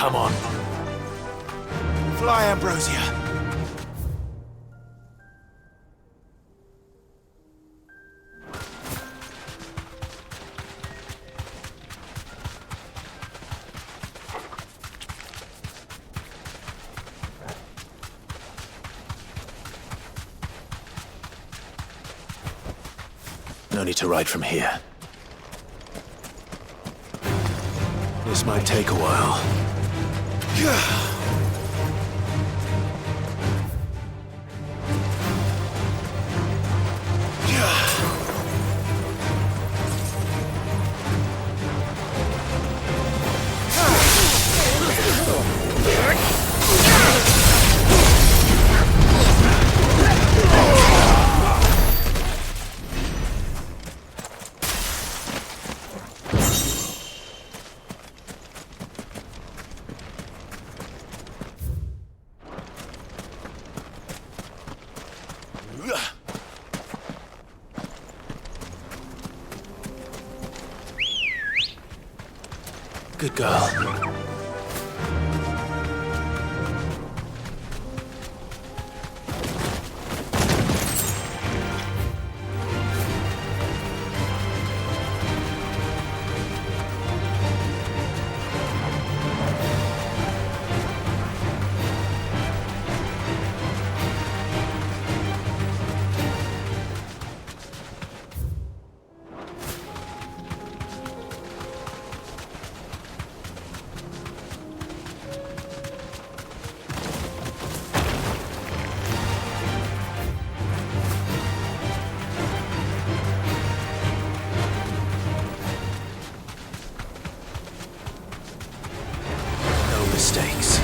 Come on. Fly, Ambrosia. No need to ride from here. This might take a while. Good girl. Mistakes.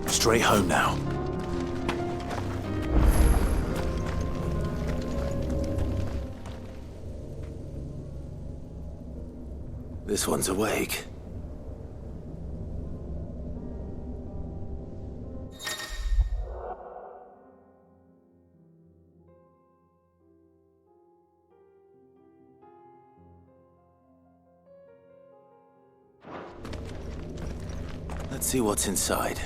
Straight home now. This one's awake. Let's see what's inside.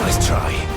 Nice try.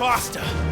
Faster!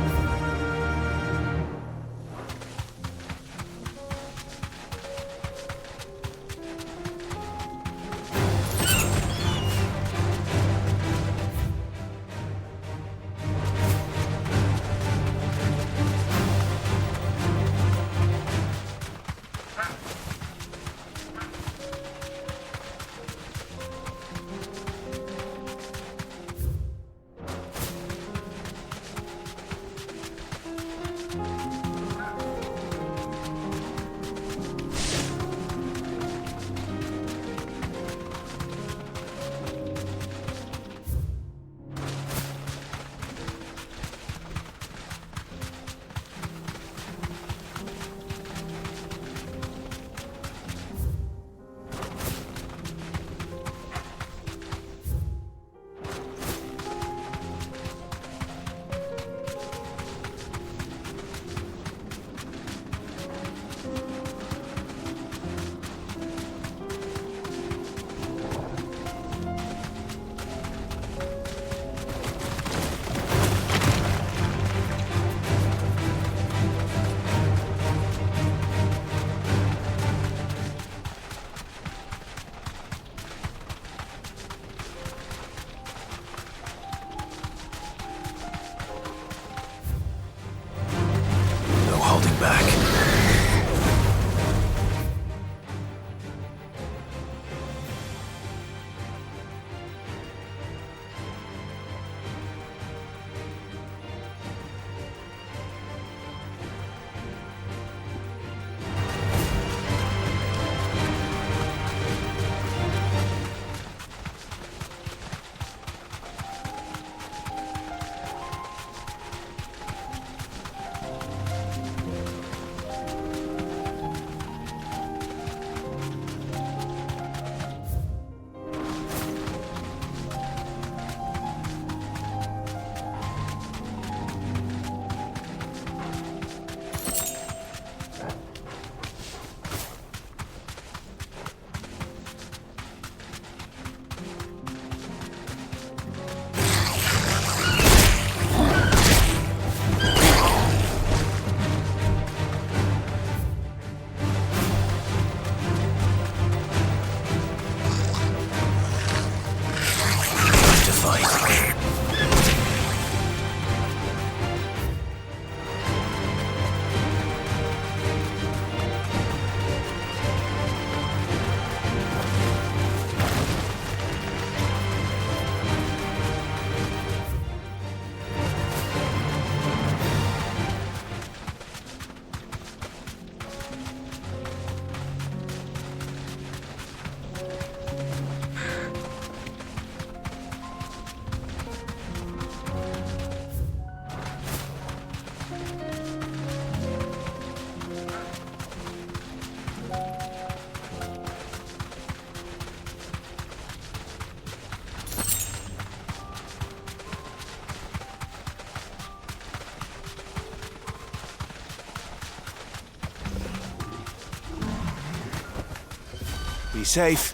Be safe.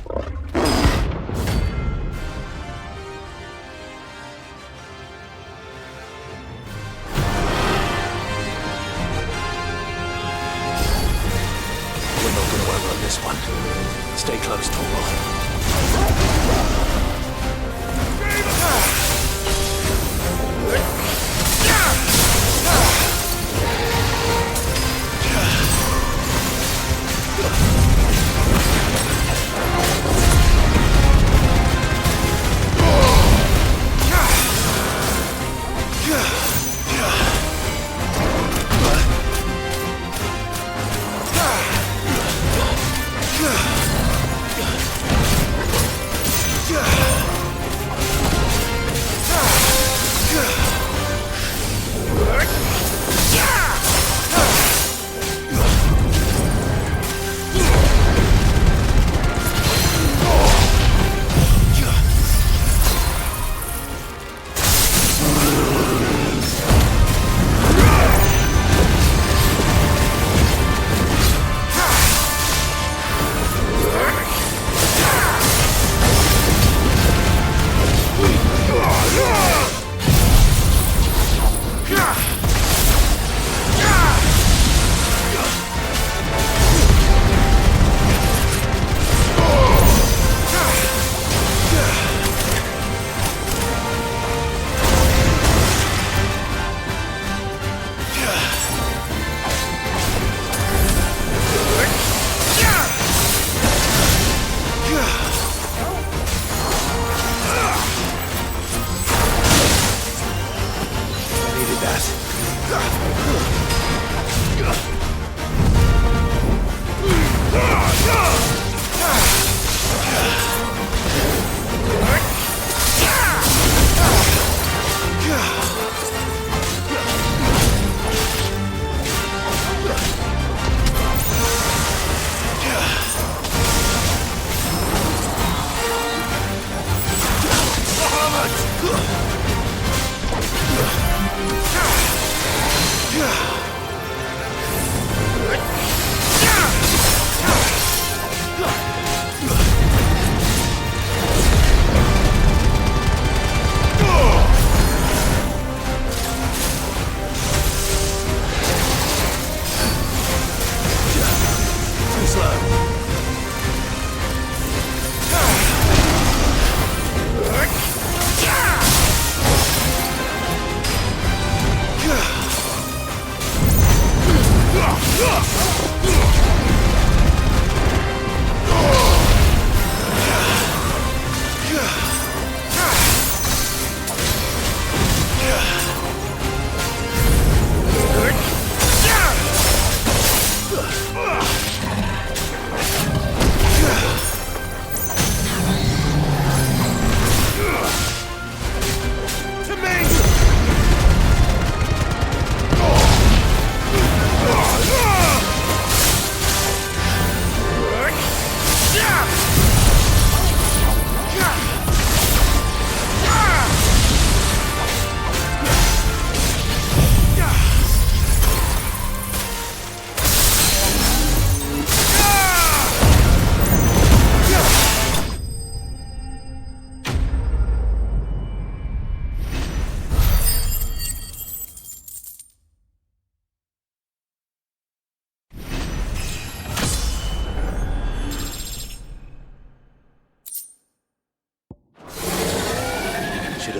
We're not going to outrun this one. Stay close, Torvald.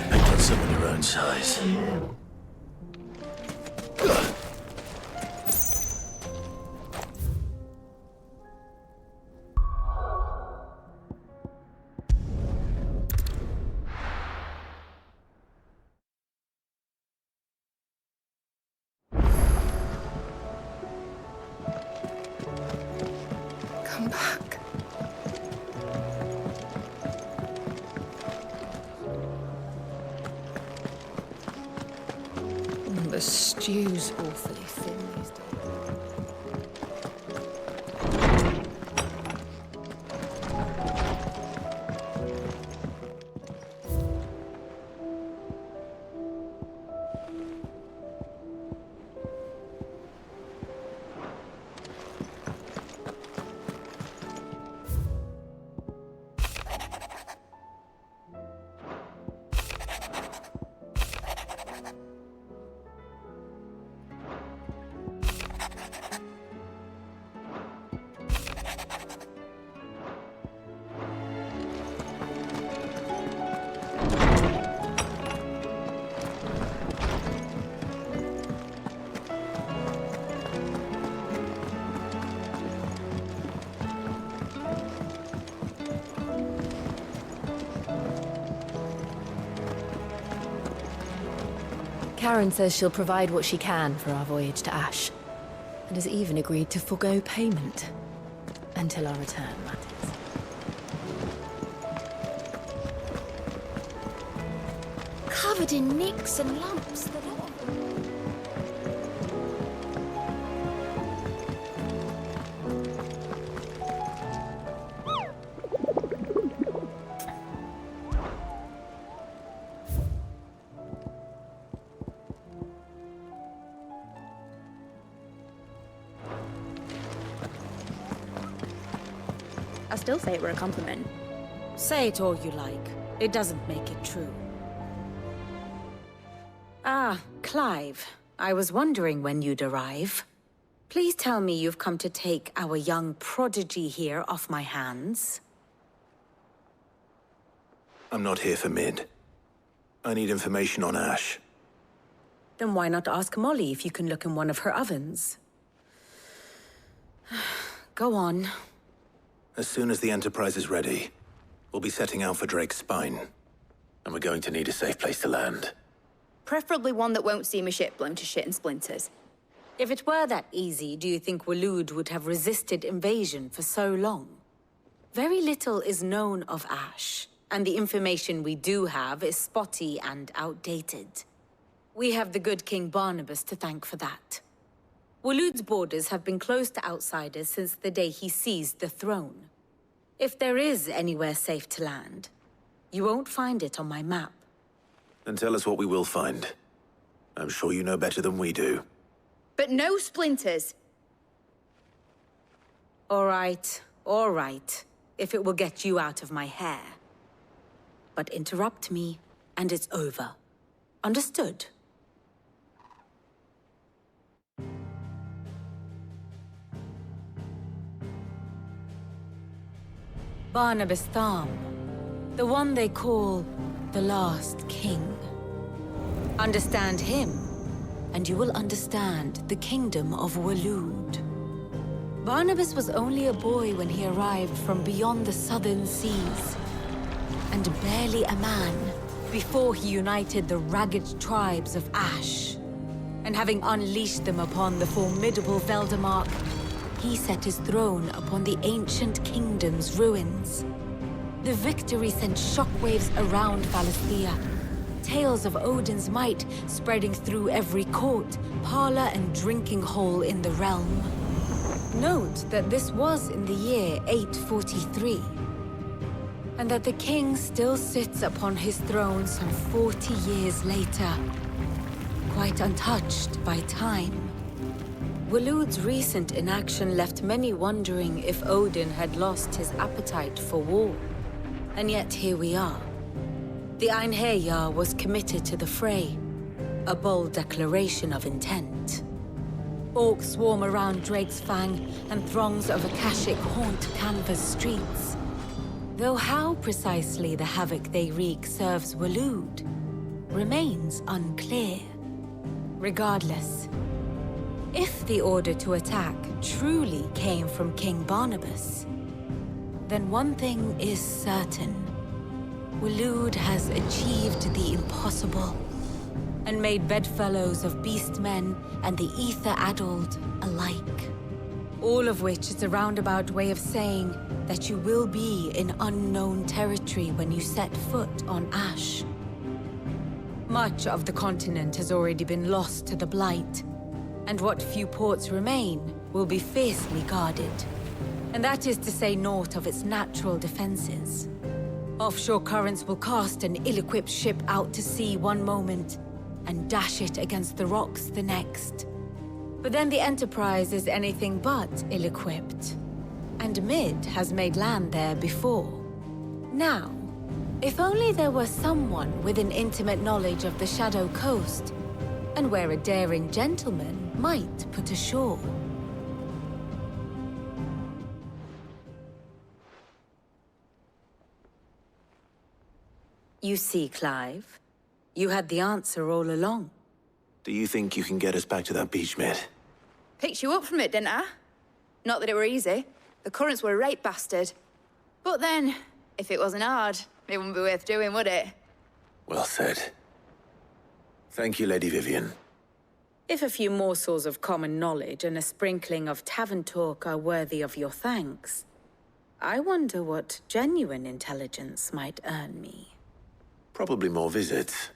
Picked on someone your own size. Come back. The stew's awfully thin these days. Karen says she'll provide what she can for our voyage to Ash, and has even agreed to forego payment. Until our return, that is. Covered in nicks and lumps, the lot. I still say it were a compliment. Say it all you like. It doesn't make it true. Ah, Clive. I was wondering when you'd arrive. Please tell me you've come to take our young prodigy here off my hands. I'm not here for Mid. I need information on Ash. Then why not ask Molly if you can look in one of her ovens? Go on. As soon as the Enterprise is ready, we'll be setting out for Drake's Spine. And we're going to need a safe place to land. Preferably one that won't see my ship blown to shit and splinters. If it were that easy, do you think Waloed would have resisted invasion for so long? Very little is known of Ash, and the information we do have is spotty and outdated. We have the good King Barnabas to thank for that. Waloed's borders have been closed to outsiders since the day he seized the throne. If there is anywhere safe to land, you won't find it on my map. Then tell us what we will find. I'm sure you know better than we do. But no splinters! All right. If it will get you out of my hair. But interrupt me, and it's over. Understood? Barnabas Tham, the one they call the Last King. Understand him, and you will understand the kingdom of Waloed. Barnabas was only a boy when he arrived from beyond the southern seas, and barely a man before he united the ragged tribes of Ash. And having unleashed them upon the formidable Veldamark, he set his throne upon the ancient kingdom's ruins. The victory sent shockwaves around Valisthea, tales of Odin's might spreading through every court, parlor, and drinking hole in the realm. Note that this was in the year 843, and that the king still sits upon his throne some 40 years later, quite untouched by time. Waloed's recent inaction left many wondering if Odin had lost his appetite for war. And yet here we are. The Einherjar was committed to the fray, a bold declaration of intent. Orcs swarm around Drake's Fang, and throngs of Akashic haunt Canva's streets. Though how precisely the havoc they wreak serves Waloed remains unclear. Regardless, if the order to attack truly came from King Barnabas, then one thing is certain. Waloed has achieved the impossible and made bedfellows of beastmen and the ether-addled alike. All of which is a roundabout way of saying that you will be in unknown territory when you set foot on Ash. Much of the continent has already been lost to the Blight, and what few ports remain will be fiercely guarded. And that is to say naught of its natural defenses. Offshore currents will cast an ill-equipped ship out to sea one moment, and dash it against the rocks the next. But then the Enterprise is anything but ill-equipped. And Mid has made land there before. Now, if only there were someone with an intimate knowledge of the Shadow Coast, and where a daring gentleman might put ashore. You see, Clive, you had the answer all along. Do you think you can get us back to that beach, Mid? Picked you up from it, didn't I? Not that it were easy. The currents were a right bastard. But then, if it wasn't hard, it wouldn't be worth doing, would it? Well said. Thank you, Lady Vivian. If a few morsels of common knowledge and a sprinkling of tavern talk are worthy of your thanks, I wonder what genuine intelligence might earn me. Probably more visits.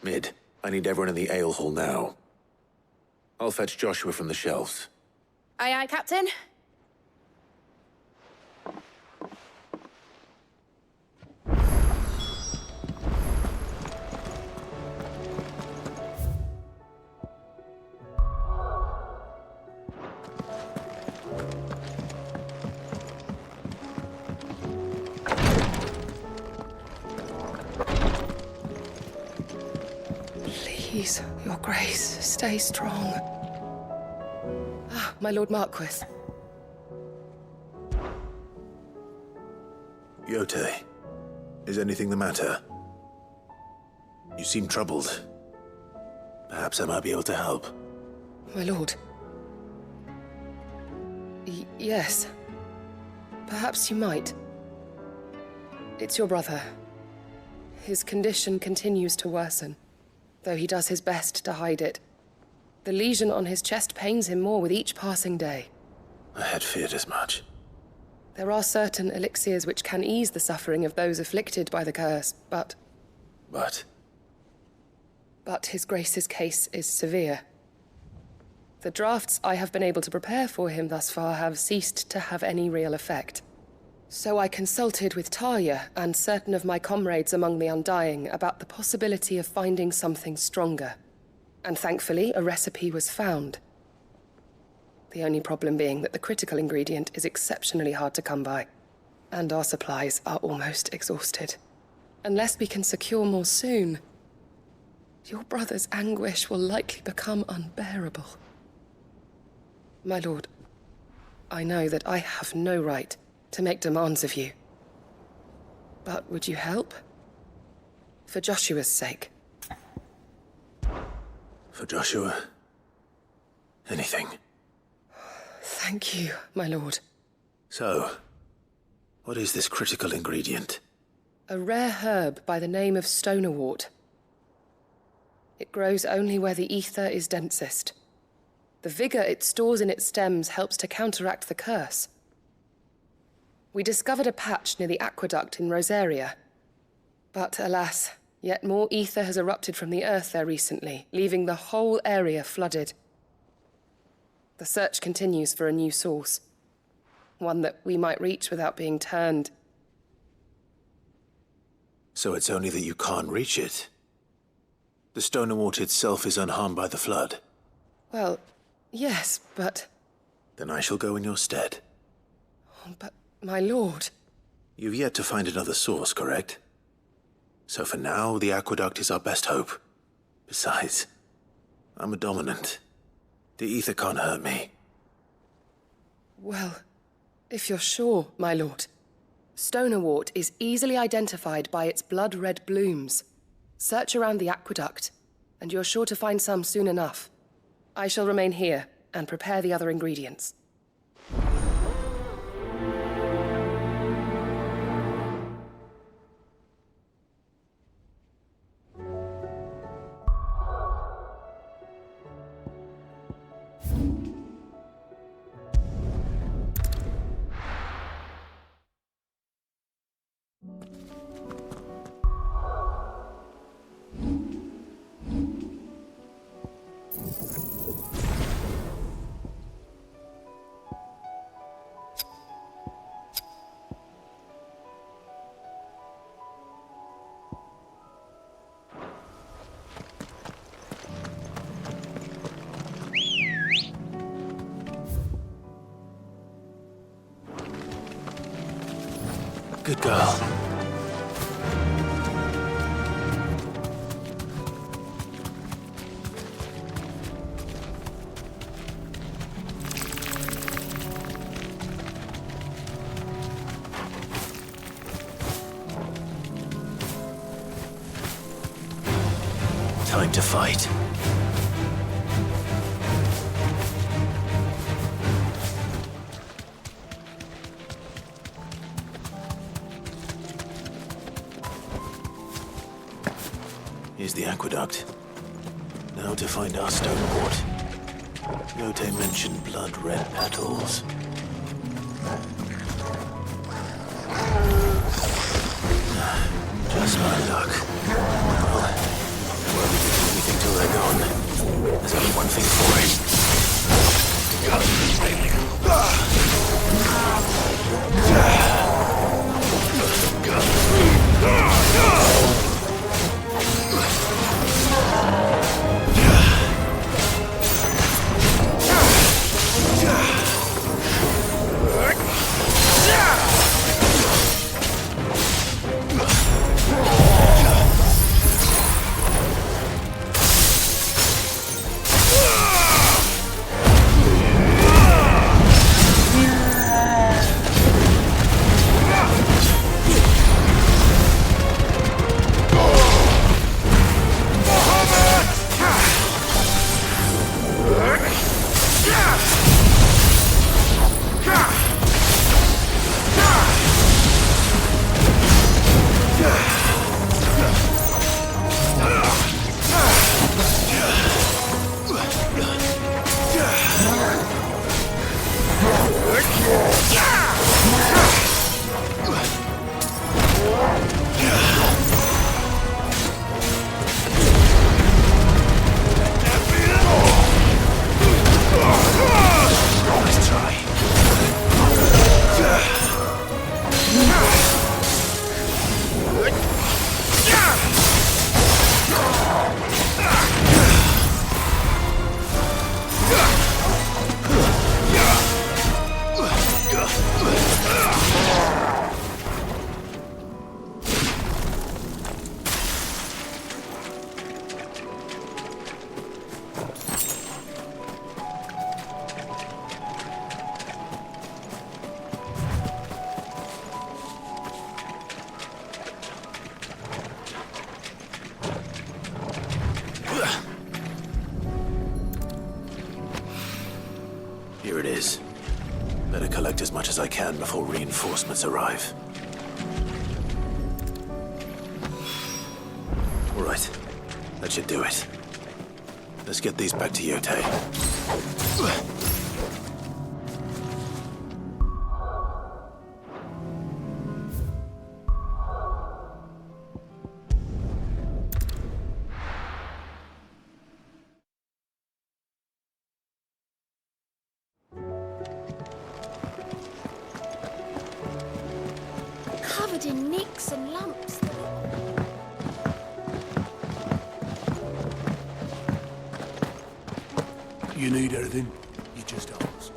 Mid, I need everyone in the ale hall now. I'll fetch Joshua from the shelves. Aye, aye, Captain. Please, Your Grace, stay strong. Ah, my Lord Marquis. Yote, is anything the matter? You seem troubled. Perhaps I might be able to help. My lord. Yes. Perhaps you might. It's your brother. His condition continues to worsen, though he does his best to hide it. The lesion on his chest pains him more with each passing day. I had feared as much. There are certain elixirs which can ease the suffering of those afflicted by the curse, but... But His Grace's case is severe. The drafts I have been able to prepare for him thus far have ceased to have any real effect. So I consulted with Talia and certain of my comrades among the Undying about the possibility of finding something stronger. And thankfully, a recipe was found. The only problem being that the critical ingredient is exceptionally hard to come by, and our supplies are almost exhausted. Unless we can secure more soon, your brother's anguish will likely become unbearable. My lord, I know that I have no right to make demands of you. But would you help? For Joshua's sake. For Joshua? Anything. Thank you, my lord. So, what is this critical ingredient? A rare herb by the name of stonerwort. It grows only where the ether is densest. The vigor it stores in its stems helps to counteract the curse. We discovered a patch near the aqueduct in Rosaria. But alas, yet more ether has erupted from the earth there recently, leaving the whole area flooded. The search continues for a new source. One that we might reach without being turned. So it's only that you can't reach it? The stonerwort itself is unharmed by the flood? Well, yes, but... Then I shall go in your stead. But, my lord... You've yet to find another source, correct? So for now, the aqueduct is our best hope. Besides, I'm a dominant. The ether can't hurt me. Well, if you're sure, my lord. Stonerwort is easily identified by its blood-red blooms. Search around the aqueduct, and you're sure to find some soon enough. I shall remain here and prepare the other ingredients. Good girl. Time to fight. Here's the aqueduct. Now to find our stonewort. Yote mentioned blood-red petals. Just my luck. Well, won't be doing anything till they're gone. There's only one thing for it. Here it is. Better collect as much as I can before reinforcements arrive. All right. That should do it. Let's get these back to Yote. Covered in nicks and lumps. You need anything, you just ask.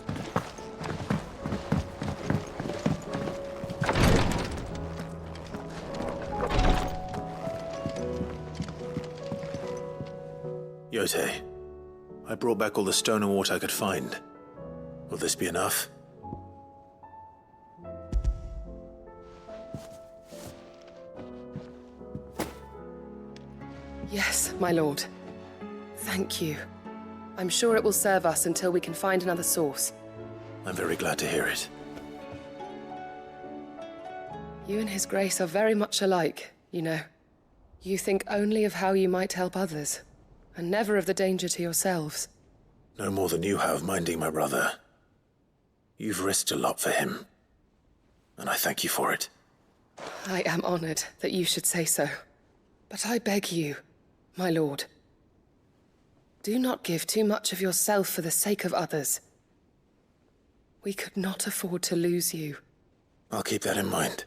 Yote, I brought back all the stone and water I could find. Will this be enough? Yes, my lord. Thank you. I'm sure it will serve us until we can find another source. I'm very glad to hear it. You and His Grace are very much alike, you know. You think only of how you might help others, and never of the danger to yourselves. No more than you have minding my brother. You've risked a lot for him, and I thank you for it. I am honored that you should say so. But I beg you, my lord, do not give too much of yourself for the sake of others. We could not afford to lose you. I'll keep that in mind.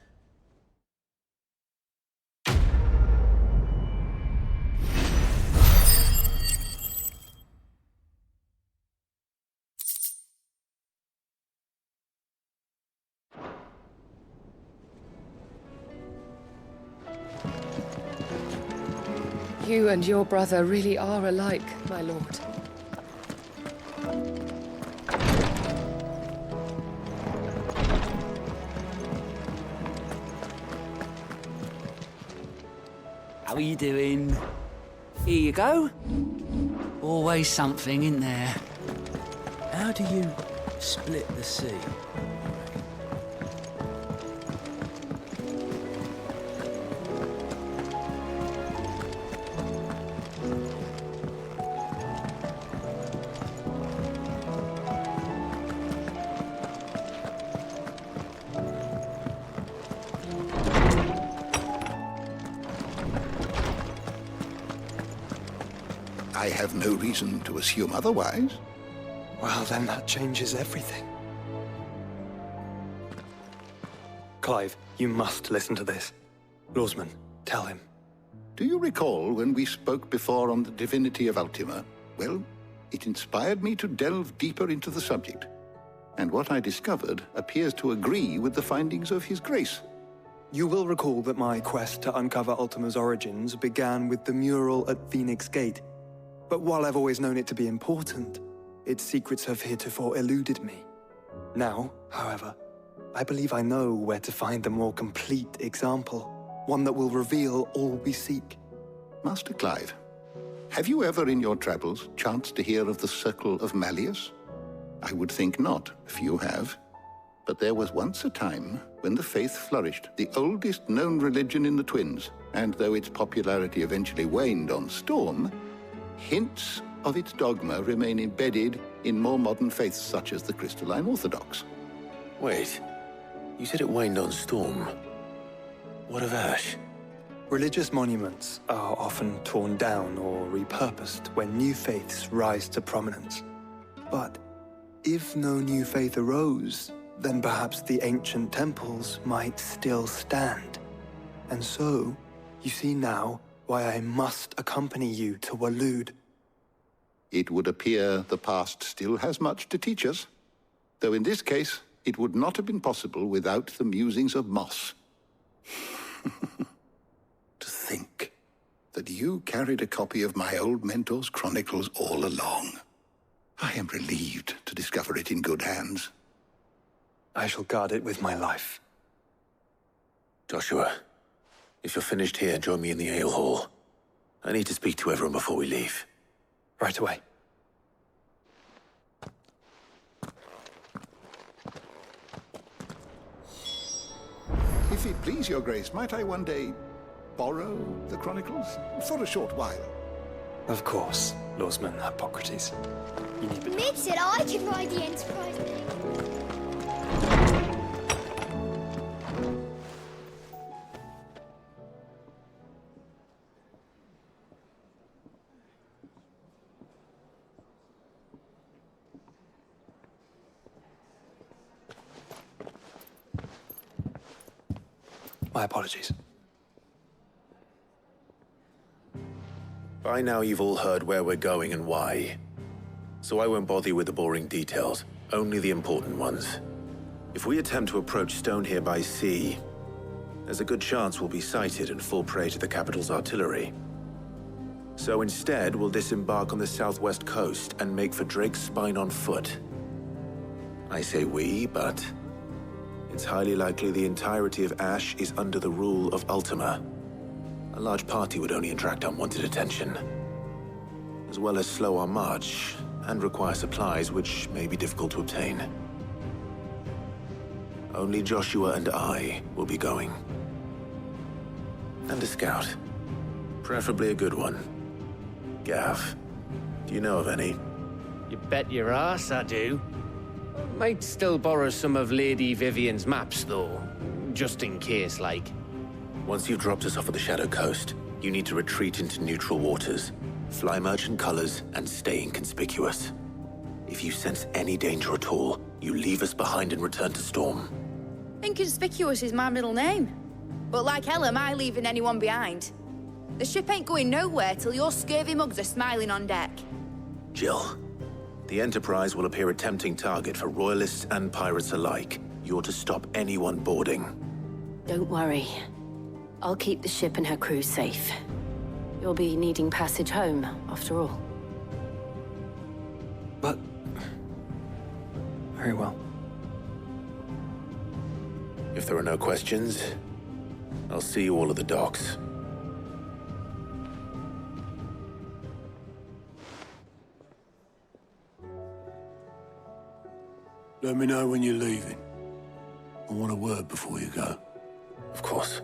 You and your brother really are alike, my lord. How are you doing? Here you go. Always something in there. How do you split the sea? I have no reason to assume otherwise. Well, then that changes everything. Clive, you must listen to this. Lawsman, tell him. Do you recall when we spoke before on the divinity of Ultima? Well, it inspired me to delve deeper into the subject. And what I discovered appears to agree with the findings of His Grace. You will recall that my quest to uncover Ultima's origins began with the mural at Phoenix Gate. But while I've always known it to be important, its secrets have heretofore eluded me. Now, however, I believe I know where to find the more complete example, one that will reveal all we seek. Master Clive, have you ever in your travels chanced to hear of the Circle of Malleus? I would think not, if you have. But there was once a time when the faith flourished, the oldest known religion in the Twins, and though its popularity eventually waned on Storm, hints of its dogma remain embedded in more modern faiths such as the Crystalline Orthodox. Wait, you said it waned on Storm. What of Ash? Religious monuments are often torn down or repurposed when new faiths rise to prominence. But if no new faith arose, then perhaps the ancient temples might still stand. And so, you see now why I must accompany you to Waloed. It would appear the past still has much to teach us, though in this case, it would not have been possible without the musings of Moss. To think that you carried a copy of my old mentor's chronicles all along. I am relieved to discover it in good hands. I shall guard it with my life. Joshua, if you're finished here, join me in the ale hall. I need to speak to everyone before we leave. Right away. If it please your grace, might I one day borrow the chronicles? For a short while. Of course, Lawsman Hippocrates. Mid said I could ride the Enterprise. My apologies. By now you've all heard where we're going and why. So I won't bother you with the boring details, only the important ones. If we attempt to approach Stone here by sea, there's a good chance we'll be sighted and fall prey to the capital's artillery. So instead, we'll disembark on the southwest coast and make for Drake's Spine on foot. I say we, but it's highly likely the entirety of Ash is under the rule of Ultima. A large party would only attract unwanted attention, as well as slow our march and require supplies which may be difficult to obtain. Only Joshua and I will be going. And a scout. Preferably a good one. Gav, do you know of any? You bet your ass I do. Might still borrow some of Lady Vivian's maps, though. Just in case, like. Once you've dropped us off at the Shadow Coast, you need to retreat into neutral waters, fly merchant colors, and stay inconspicuous. If you sense any danger at all, you leave us behind and return to Storm. Inconspicuous is my middle name. But like hell am I leaving anyone behind. The ship ain't going nowhere till your scurvy mugs are smiling on deck. Jill, the Enterprise will appear a tempting target for royalists and pirates alike. You're to stop anyone boarding. Don't worry. I'll keep the ship and her crew safe. You'll be needing passage home, after all. But... very well. If there are no questions, I'll see you all at the docks. Let me know when you're leaving. I want a word before you go. Of course.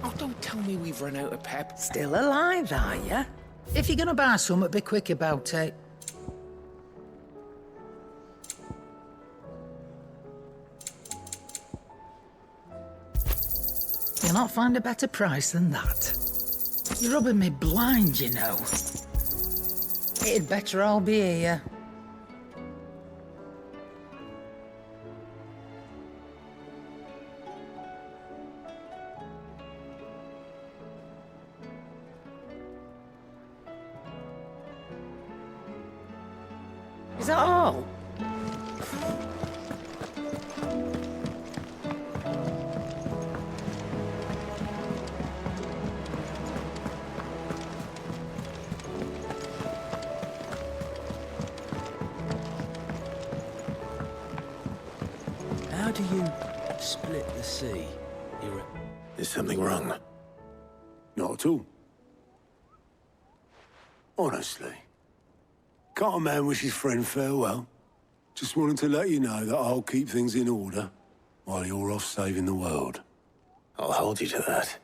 Oh, don't tell me we've run out of pep. Still alive, are ya? If you're gonna buy something, be quick about it. You'll not find a better price than that. You're rubbing me blind, you know. It'd better all be here. Is that all? How do you split the sea? Is something wrong? Not at all. Honestly. Can't a man wish his friend farewell? Just wanted to let you know that I'll keep things in order while you're off saving the world. I'll hold you to that.